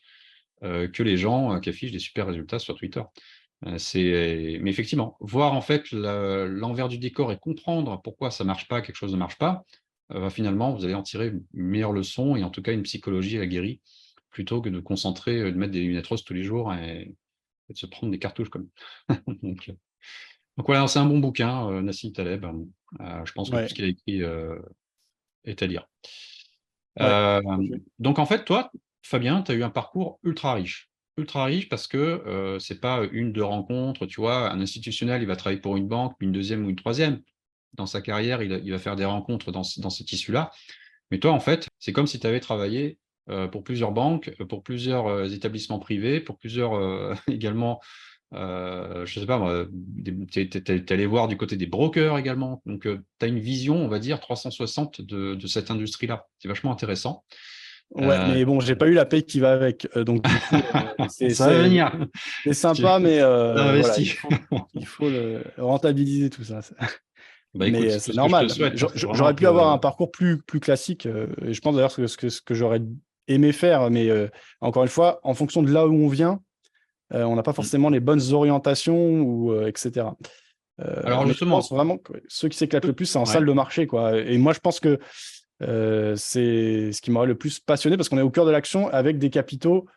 que les gens qui affichent des super résultats sur Twitter. Mais effectivement, voir en fait l'envers du décor et comprendre pourquoi ça ne marche pas, quelque chose ne marche pas, finalement, vous allez en tirer une meilleure leçon et en tout cas une psychologie aguerrie, plutôt que de concentrer, de mettre des lunettes roses tous les jours et de se prendre des cartouches comme. Donc voilà, c'est un bon bouquin, Nassim Taleb. Je pense que tout ouais, ce qu'il a écrit est à lire. ouais. Euh, Tout à fait. donc en fait, toi, Fabien, tu as eu un parcours ultra riche. Ultra riche parce que c'est pas une, deux rencontres, tu vois, un institutionnel, il va travailler pour une banque, puis une deuxième ou une troisième. Dans sa carrière, il va faire des rencontres dans cette issue-là. Mais toi, en fait, c'est comme si tu avais travaillé pour plusieurs banques, pour plusieurs établissements privés, pour plusieurs également je sais pas moi, tu es allé voir du côté des brokers également. Donc, tu as une vision, on va dire, 360 de cette industrie-là. C'est vachement intéressant. Ouais, Euh, mais bon, j'ai pas eu la paye qui va avec. Donc, du coup, Ça va venir. c'est Tu sympa, mais as voilà, investi. il faut rentabiliser tout ça. Bah écoute, Mais c'est tout c'est ce que je te normal. souhaite, hein. C'est vraiment J'aurais pu avoir un que. parcours plus classique. Et je pense d'ailleurs que ce que j'aurais aimé faire, mais encore une fois, en fonction de là où on vient, on n'a pas forcément les bonnes orientations, ou, etc. Alors Mais je pense justement, vraiment que ceux qui s'éclatent le plus, c'est en ouais. salle de marché, quoi. Et moi, je pense que c'est ce qui m'aurait le plus passionné parce qu'on est au cœur de l'action avec des capitaux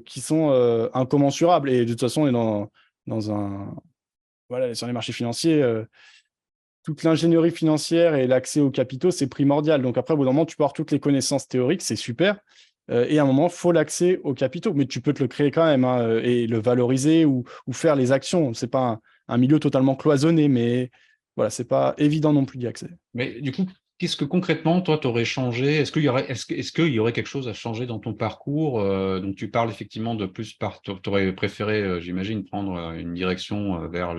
qui sont incommensurables. Et de toute façon, on est dans un. Voilà, sur les marchés financiers, toute l'ingénierie financière et l'accès aux capitaux, c'est primordial. Donc après, au bout d'un moment, tu peux avoir toutes les connaissances théoriques, c'est super. Et à un moment, il faut l'accès aux capitaux. Mais tu peux te le créer quand même, hein, et le valoriser ou faire les actions. Ce n'est pas un milieu totalement cloisonné, mais voilà, ce n'est pas évident non plus d'y accéder. Mais du coup, Qu'est-ce que concrètement, toi, tu aurais changé? Est-ce qu'il y aurait quelque chose à changer dans ton parcours? Donc, tu parles effectivement de plus tu aurais préféré, j'imagine, prendre une direction vers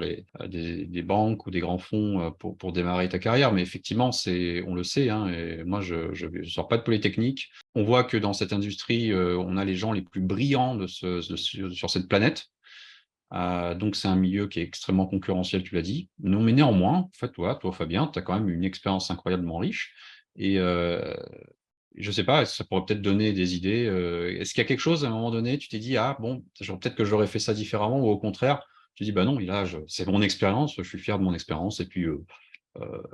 des banques ou des grands fonds pour démarrer ta carrière. Mais effectivement, on le sait, hein, et moi, je sors pas de Polytechnique. On voit que dans cette industrie, on a les gens les plus brillants sur cette planète. Donc, c'est un milieu qui est extrêmement concurrentiel, tu l'as dit. Non, mais néanmoins, en fait, toi, Fabien, tu as quand même une expérience incroyablement riche. Et je ne sais pas, ça pourrait peut-être donner des idées. Est-ce qu'il y a quelque chose, à un moment donné, tu t'es dit, ah bon, peut-être que j'aurais fait ça différemment, ou au contraire, tu dis, bah non, là, c'est mon expérience, je suis fier de mon expérience, et puis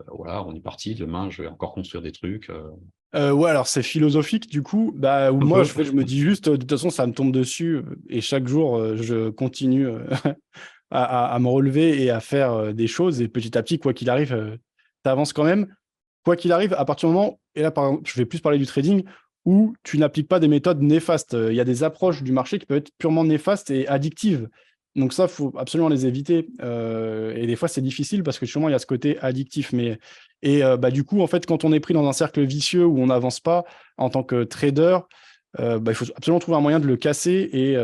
voilà, on est parti, demain, je vais encore construire des trucs. Ouais, alors c'est philosophique du coup. Bah, Un moi, peu. je me dis juste, de toute façon, ça me tombe dessus et chaque jour, je continue à me relever et à faire des choses. Et petit à petit, quoi qu'il arrive, tu avances quand même. Quoi qu'il arrive, à partir du moment, et là, par exemple, je vais plus parler du trading, où tu n'appliques pas des méthodes néfastes. Il y a des approches du marché qui peuvent être purement néfastes et addictives. Donc ça, il faut absolument les éviter. Et des fois, c'est difficile parce que justement, il y a ce côté addictif. Bah, du coup, en fait, quand on est pris dans un cercle vicieux où on n'avance pas en tant que trader, bah, il faut absolument trouver un moyen de le casser et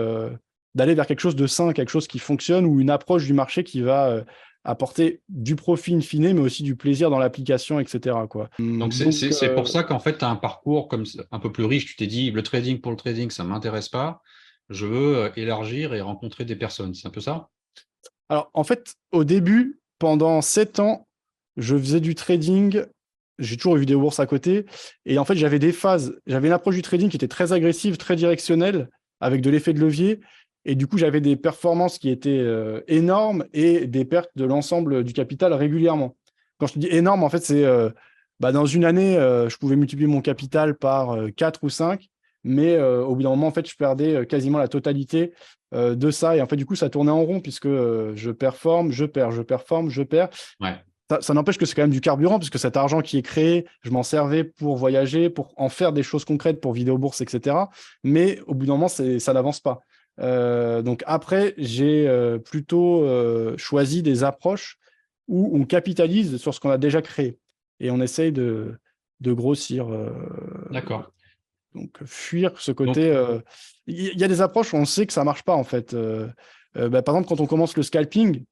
d'aller vers quelque chose de sain, quelque chose qui fonctionne ou une approche du marché qui va apporter du profit in fine, mais aussi du plaisir dans l'application, etc., quoi. Donc, c'est pour ça qu'en fait, tu as un parcours un peu plus riche. Tu t'es dit, le trading pour le trading, ça ne m'intéresse pas. Je veux élargir et rencontrer des personnes. C'est un peu ça? Alors, en fait, au début, pendant 7 ans, je faisais du trading. J'ai toujours eu des bourses à côté. Et en fait, j'avais des phases. J'avais une approche du trading qui était très agressive, très directionnelle, avec de l'effet de levier. Et du coup, j'avais des performances qui étaient énormes et des pertes de l'ensemble du capital régulièrement. Quand je te dis énorme, en fait, c'est bah, dans une année, je pouvais multiplier mon capital par 4 ou 5. Mais au bout d'un moment, en fait, je perdais quasiment la totalité de ça. Et en fait, du coup, ça tournait en rond puisque je performe, je perds, je performe, je perds. Ouais. Ça n'empêche que c'est quand même du carburant puisque cet argent qui est créé, je m'en servais pour voyager, pour en faire des choses concrètes pour Vidéo Bourse, etc. Mais au bout d'un moment, ça n'avance pas. Donc après, j'ai plutôt choisi des approches où on capitalise sur ce qu'on a déjà créé et on essaye de grossir. D'accord. Donc, fuir ce Donc, côté. Il y a des approches où on sait que ça ne marche pas, en fait. Bah, par exemple, quand on commence le scalping,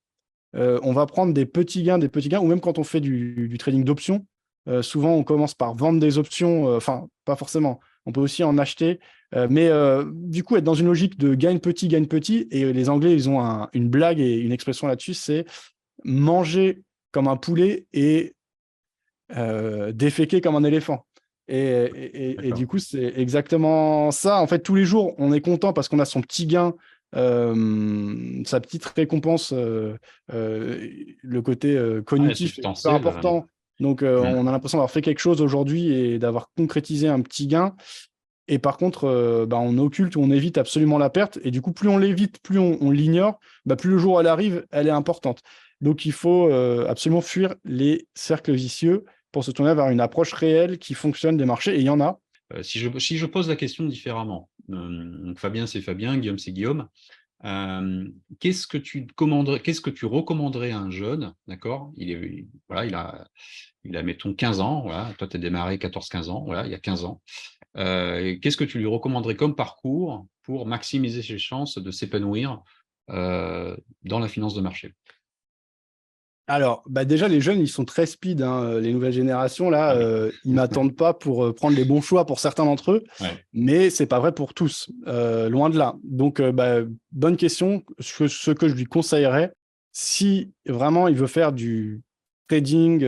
on va prendre des petits gains, ou même quand on fait du trading d'options, souvent on commence par vendre des options, enfin, pas forcément, on peut aussi en acheter, mais du coup, être dans une logique de gagne petit, et les Anglais, ils ont une blague et une expression là-dessus, c'est manger comme un poulet et déféquer comme un éléphant. Et du d'accord. coup, c'est exactement ça. En fait, tous les jours, on est content parce qu'on a son petit gain, sa petite récompense, le côté Ouais, cognitif est super substantiel. important. Donc, Hmm. on a l'impression d'avoir fait quelque chose aujourd'hui et d'avoir concrétisé un petit gain. Et par contre, bah, on occulte ou on évite absolument la perte. Et du coup, plus on l'évite, plus on l'ignore, bah, plus le jour où elle arrive, elle est importante. Donc, il faut absolument fuir les cercles vicieux pour se tourner vers une approche réelle qui fonctionne des marchés. Et il y en a. Si je pose la question différemment, donc Fabien, c'est Fabien, Guillaume, c'est Guillaume. Euh, qu'est-ce que tu recommanderais à un jeune, d'accord? Voilà, il a, mettons, 15 ans, voilà. Toi, tu as démarré 14-15 ans, voilà, il y a 15 ans. Qu'est-ce que tu lui recommanderais comme parcours pour maximiser ses chances de s'épanouir euh, dans la finance de marché? Alors, bah déjà, les jeunes, ils sont très speed, hein, les nouvelles générations, là, Ah oui. ils m'attendent pas pour prendre les bons choix pour certains d'entre eux, Ouais, mais c'est pas vrai pour tous, loin de là. Donc, bah, bonne question. Ce que je lui conseillerais, si vraiment il veut faire du trading,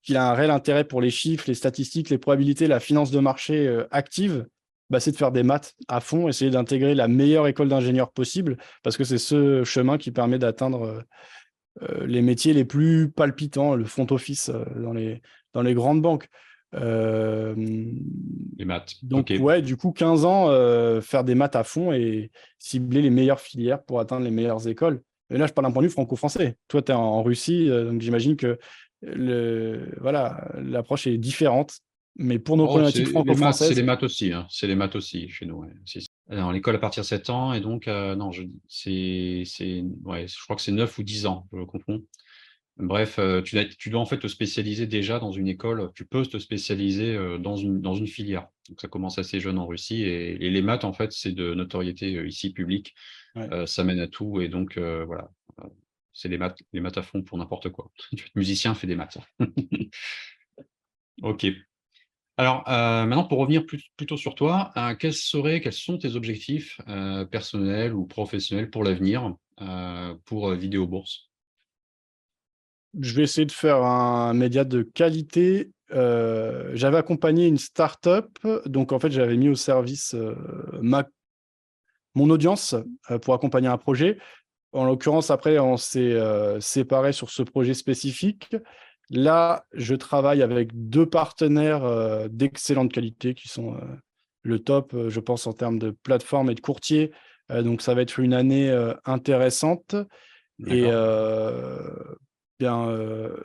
qu'il a un réel intérêt pour les chiffres, les statistiques, les probabilités, la finance de marché active, bah, c'est de faire des maths à fond, essayer d'intégrer la meilleure école d'ingénieur possible, parce que c'est ce chemin qui permet d'atteindre les métiers les plus palpitants, le front office dans les grandes banques. Euh, les maths. OK. donc, ouais, du coup, 15 ans, faire des maths à fond et cibler les meilleures filières pour atteindre les meilleures écoles. Et là, je parle d'un point de vue franco-français. Toi, tu es en Russie, donc j'imagine que voilà, l'approche est différente. Mais pour nos Oh, problématiques les maths, c'est les franco-françaises, maths aussi, hein. C'est les maths aussi chez nous. Ouais. Alors, l'école à partir de 7 ans, et donc, non, ouais, je crois que c'est 9 ou 10 ans, je confonds. Bref, tu dois en fait te spécialiser déjà dans une école. Tu peux te spécialiser dans une filière. Donc, ça commence assez jeune en Russie. Et les maths, en fait, c'est de notoriété ici publique. Ouais. Ça mène à tout. Et donc, voilà. Euh, c'est les maths à fond pour n'importe quoi. Tu es musicien, fais des maths. Ok. Alors, maintenant, pour revenir plutôt sur toi, quels sont tes objectifs personnels ou professionnels pour l'avenir pour Vidéo Bourse? Je vais essayer de faire un média de qualité. J'avais accompagné une start-up, donc en fait, j'avais mis au service mon audience pour accompagner un projet. En l'occurrence, après, on s'est séparés sur ce projet spécifique. Là, je travaille avec deux partenaires d'excellente qualité qui sont le top, je pense, en termes de plateforme et de courtier. Donc, ça va être une année intéressante. Et D'accord.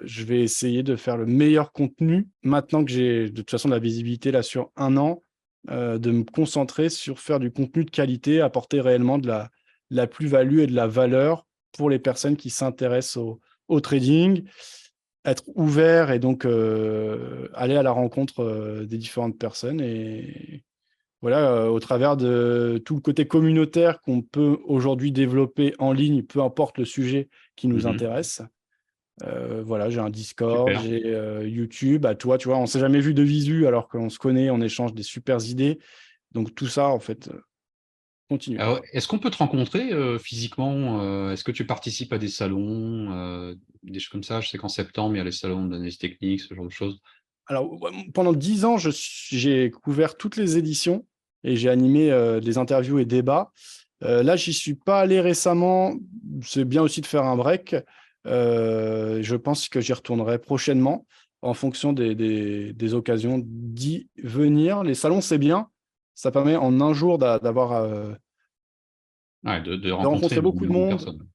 je vais essayer de faire le meilleur contenu maintenant que j'ai de toute façon de la visibilité là sur un an, de me concentrer sur faire du contenu de qualité, apporter réellement de la plus-value et de la valeur pour les personnes qui s'intéressent au trading, être ouvert et donc aller à la rencontre des différentes personnes. Et voilà, au travers de tout le côté communautaire qu'on peut aujourd'hui développer en ligne, peu importe le sujet qui nous Mhm. intéresse. Voilà, j'ai un Discord, Super. j'ai YouTube. À toi, tu vois, on s'est jamais vu de visu alors qu'on se connaît, on échange des super idées. Donc tout ça, en fait, continue. Alors, est-ce qu'on peut te rencontrer physiquement? Est-ce que tu participes à des salons, des choses comme ça? Je sais qu'en septembre, il y a les salons d'analyse technique, ce genre de choses. Alors, pendant 10 ans, j'ai couvert toutes les éditions et j'ai animé des interviews et débats. Là, j'y suis pas allé récemment. C'est bien aussi de faire un break. Je pense que j'y retournerai prochainement en fonction des occasions d'y venir. Les salons, c'est bien. Ça permet en un jour d'avoir Ouais, de de rencontrer rencontrer beaucoup de énormément de monde. personnes.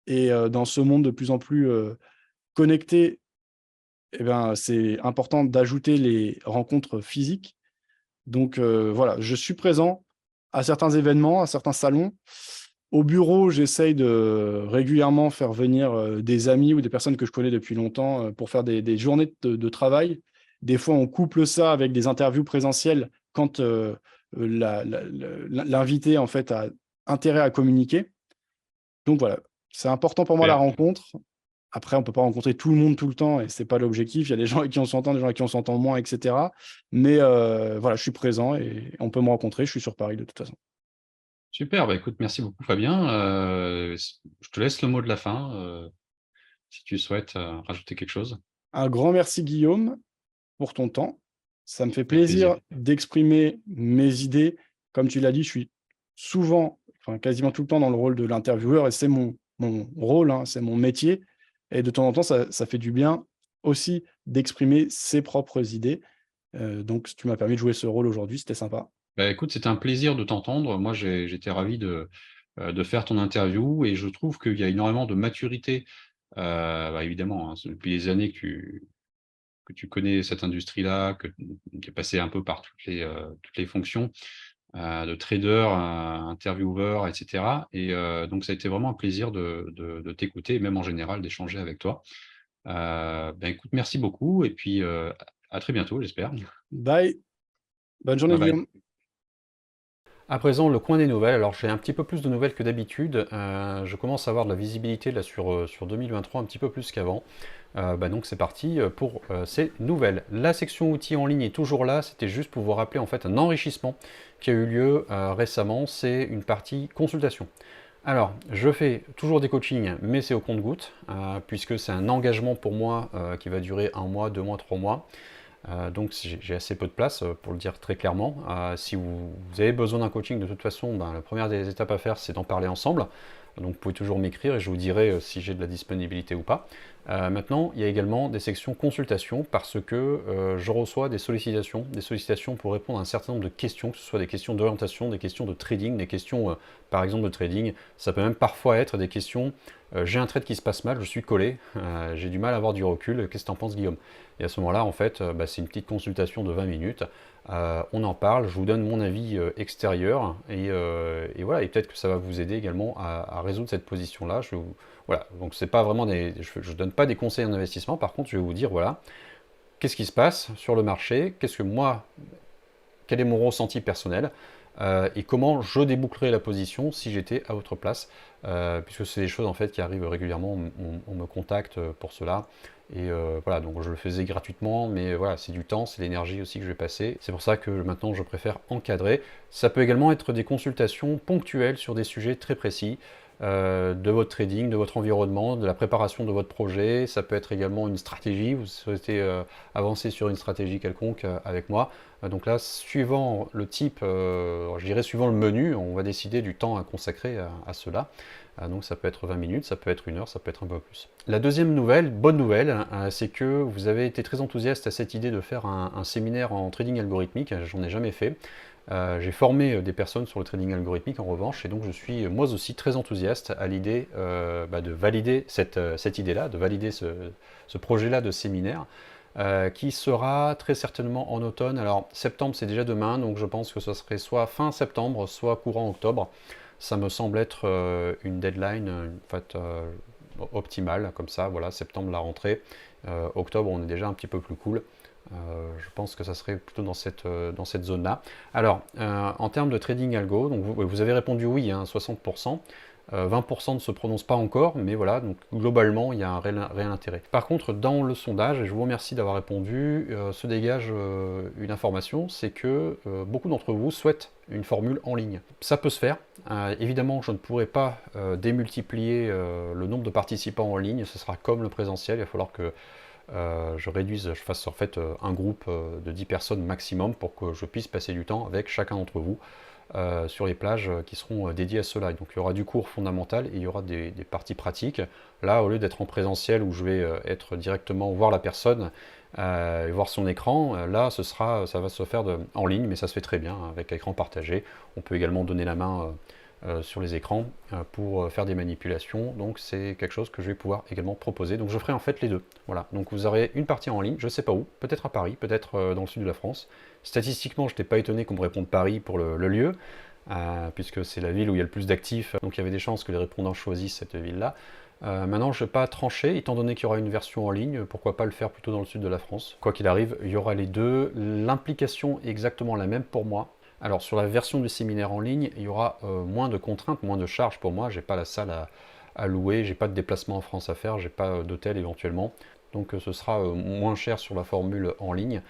Et dans ce monde de plus en plus connecté, eh ben, c'est important d'ajouter les rencontres physiques. Donc voilà, je suis présent à certains événements, à certains salons. Au bureau, j'essaye de régulièrement faire venir des amis ou des personnes que je connais depuis longtemps pour faire des journées de travail. Des fois, on couple ça avec des interviews présentielles quand l'invité en fait a intérêt à communiquer. Donc voilà, c'est important pour moi la Super. rencontre. Après, on peut pas rencontrer tout le monde tout le temps et c'est pas l'objectif. Il y a des gens avec qui on s'entend, des gens avec qui on s'entend moins, et cetera. Mais voilà, je suis présent et on peut me rencontrer. Je suis sur Paris de toute façon. Super, bah écoute, merci beaucoup Fabien. Je te laisse le mot de la fin, si tu souhaites rajouter quelque chose. Un grand merci Guillaume pour ton temps. Ça me fait Avec plaisir. plaisir d'exprimer mes idées. Comme tu l'as dit, je suis souvent, enfin quasiment tout le temps dans le rôle de l'intervieweur et c'est mon rôle, hein, c'est mon métier. Et de temps en temps, ça fait du bien aussi d'exprimer ses propres idées. Donc, tu m'as permis de jouer ce rôle aujourd'hui, c'était sympa. Bah, écoute, c'était un plaisir de t'entendre. Moi, j'étais ravi de faire ton interview et je trouve qu'il y a énormément de maturité. Bah, évidemment, hein, depuis des années que tu connais cette industrie-là, que tu es passé un peu par toutes les fonctions de trader, intervieweur, etc. Et donc, ça a été vraiment un plaisir de t'écouter et même en général d'échanger avec toi. Ben, écoute, merci beaucoup et puis à très bientôt, j'espère. Bye. Bonne journée, Bye bye. Guillaume. À présent, le coin des nouvelles. Alors, j'ai un petit peu plus de nouvelles que d'habitude. Je commence à avoir de la visibilité là sur 2023 un petit peu plus qu'avant. Donc, c'est parti pour ces nouvelles. La section outils en ligne est toujours là. C'était juste pour vous rappeler en fait un enrichissement qui a eu lieu récemment. C'est une partie consultation. Alors, je fais toujours des coachings, mais c'est au compte-gouttes, puisque c'est un engagement pour moi qui va durer 1 mois, 2 mois, 3 mois. Donc j'ai assez peu de place pour le dire très clairement. Si vous avez besoin d'un coaching, de toute façon, la première des étapes à faire, c'est d'en parler ensemble. Donc vous pouvez toujours m'écrire et je vous dirai si j'ai de la disponibilité ou pas. Maintenant, il y a également des sections consultation parce que je reçois des sollicitations pour répondre à un certain nombre de questions, que ce soit des questions d'orientation, des questions de trading, des questions par exemple de trading. Ça peut même parfois être des questions, j'ai un trade qui se passe mal, je suis collé, j'ai du mal à avoir du recul, qu'est-ce que tu en penses Guillaume? Et à ce moment-là, en fait, c'est une petite consultation de 20 minutes On en parle, je vous donne mon avis extérieur et voilà, et peut-être que ça va vous aider également à résoudre cette position-là. Voilà, donc c'est pas vraiment je donne pas des conseils en investissement, par contre je vais vous dire voilà, qu'est-ce qui se passe sur le marché, quel est mon ressenti personnel et comment je débouclerai la position si j'étais à votre place, puisque c'est des choses en fait qui arrivent régulièrement, on me contacte pour cela. Et voilà, donc je le faisais gratuitement, mais voilà, c'est du temps, c'est l'énergie aussi que je vais passer. C'est pour ça que maintenant je préfère encadrer. Ça peut également être des consultations ponctuelles sur des sujets très précis. De votre trading, de votre environnement, de la préparation de votre projet. Ça peut être également une stratégie, vous souhaitez avancer sur une stratégie quelconque avec moi. Donc là, suivant le type, je dirais suivant le menu, on va décider du temps à consacrer à cela. Donc ça peut être 20 minutes, ça peut être 1 heure, ça peut être un peu plus. La deuxième nouvelle, bonne nouvelle, c'est que vous avez été très enthousiaste à cette idée de faire un séminaire en trading algorithmique. J'en ai jamais fait. J'ai formé des personnes sur le trading algorithmique en revanche, et donc je suis moi aussi très enthousiaste à l'idée de valider cette idée-là, de valider ce projet-là de séminaire, qui sera très certainement en automne. Alors septembre c'est déjà demain, donc je pense que ce serait soit fin septembre, soit courant octobre. Ça me semble être une deadline en fait, optimale, comme ça, voilà, septembre la rentrée, octobre on est déjà un petit peu plus cool. Je pense que ça serait plutôt dans cette zone-là. Alors, en termes de trading algo, donc vous avez répondu oui, hein, 60%. 20% ne se prononcent pas encore, mais voilà, donc globalement, il y a un réel intérêt. Par contre, dans le sondage, et je vous remercie d'avoir répondu, se dégage une information, c'est que beaucoup d'entre vous souhaitent une formule en ligne. Ça peut se faire. Évidemment, je ne pourrai pas démultiplier le nombre de participants en ligne, ce sera comme le présentiel, il va falloir que je fasse en fait un groupe de 10 personnes maximum pour que je puisse passer du temps avec chacun d'entre vous sur les plages qui seront dédiées à cela. Et donc il y aura du cours fondamental et il y aura des parties pratiques. Là, au lieu d'être en présentiel où je vais être directement voir la personne et voir son écran, là ça va se faire en ligne, mais ça se fait très bien avec écran partagé. On peut également donner la main sur les écrans pour faire des manipulations, donc c'est quelque chose que je vais pouvoir également proposer. Donc je ferai en fait les deux. Voilà, donc vous aurez une partie en ligne, je ne sais pas où, peut-être à Paris, peut-être dans le sud de la France. Statistiquement, je n'étais pas étonné qu'on me réponde Paris pour le lieu, puisque c'est la ville où il y a le plus d'actifs, donc il y avait des chances que les répondants choisissent cette ville-là. Maintenant, je ne vais pas trancher, étant donné qu'il y aura une version en ligne, pourquoi pas le faire plutôt dans le sud de la France. Quoi qu'il arrive, il y aura les deux. L'implication est exactement la même pour moi. Alors sur la version du séminaire en ligne, il y aura moins de contraintes, moins de charges pour moi. J'ai pas la salle à louer, j'ai pas de déplacement en France à faire, j'ai pas d'hôtel éventuellement. Donc ce sera moins cher sur la formule en ligne.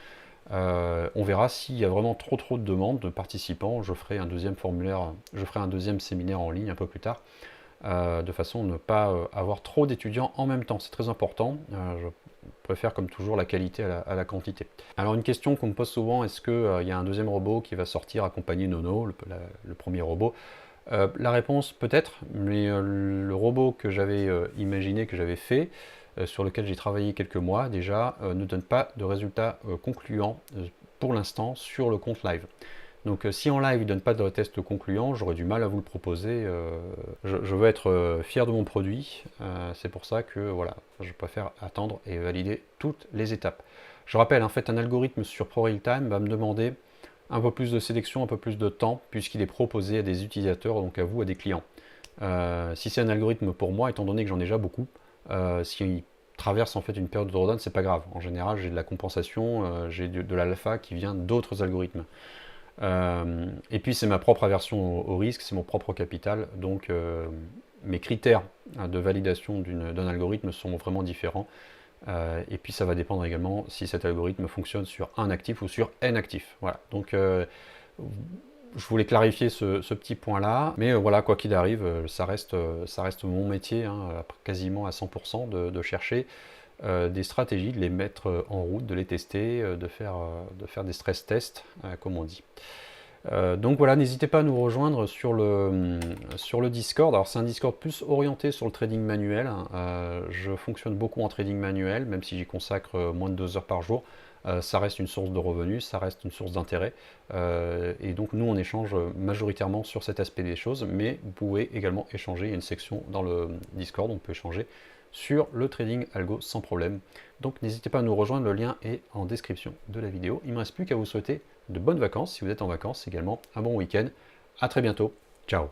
On verra s'il y a vraiment trop de demandes de participants. Je ferai un deuxième formulaire, je ferai un deuxième séminaire en ligne un peu plus tard, de façon à ne pas avoir trop d'étudiants en même temps. C'est très important. Je préfère comme toujours la qualité à la quantité. Alors une question qu'on me pose souvent, est-ce qu'il y a un deuxième robot qui va sortir accompagner Nono, le premier robot? La réponse peut-être, mais le robot que j'avais imaginé, que j'avais fait, sur lequel j'ai travaillé quelques mois déjà, ne donne pas de résultats concluants pour l'instant sur le compte live. Donc si en live il ne donne pas de test concluant, j'aurais du mal à vous le proposer. Je veux être fier de mon produit, c'est pour ça que voilà, je préfère attendre et valider toutes les étapes. Je rappelle, en fait, un algorithme sur ProRealTime va me demander un peu plus de sélection, un peu plus de temps, puisqu'il est proposé à des utilisateurs, donc à vous, à des clients. Si c'est un algorithme pour moi, étant donné que j'en ai déjà beaucoup, s'il traverse en fait une période de drawdown, c'est pas grave. En général, j'ai de la compensation, j'ai de l'alpha qui vient d'autres algorithmes. Et puis c'est ma propre aversion au risque, c'est mon propre capital, donc mes critères de validation d'un algorithme sont vraiment différents. Et puis ça va dépendre également si cet algorithme fonctionne sur un actif ou sur n actifs. Voilà, donc je voulais clarifier ce petit point-là, mais voilà, quoi qu'il arrive, ça reste mon métier, hein, quasiment à 100% de chercher des stratégies, de les mettre en route, de les tester, de faire des stress tests, comme on dit. Donc voilà, n'hésitez pas à nous rejoindre sur le Discord. Alors c'est un Discord plus orienté sur le trading manuel. Je fonctionne beaucoup en trading manuel, même si j'y consacre moins de 2 heures par jour. Ça reste une source de revenus, ça reste une source d'intérêt. Et donc nous on échange majoritairement sur cet aspect des choses, mais vous pouvez également échanger. Il y a une section dans le Discord, on peut échanger sur le trading algo sans problème. Donc n'hésitez pas à nous rejoindre, le lien est en description de la vidéo. Il ne me reste plus qu'à vous souhaiter de bonnes vacances si vous êtes en vacances, également un bon week-end. À très bientôt, ciao.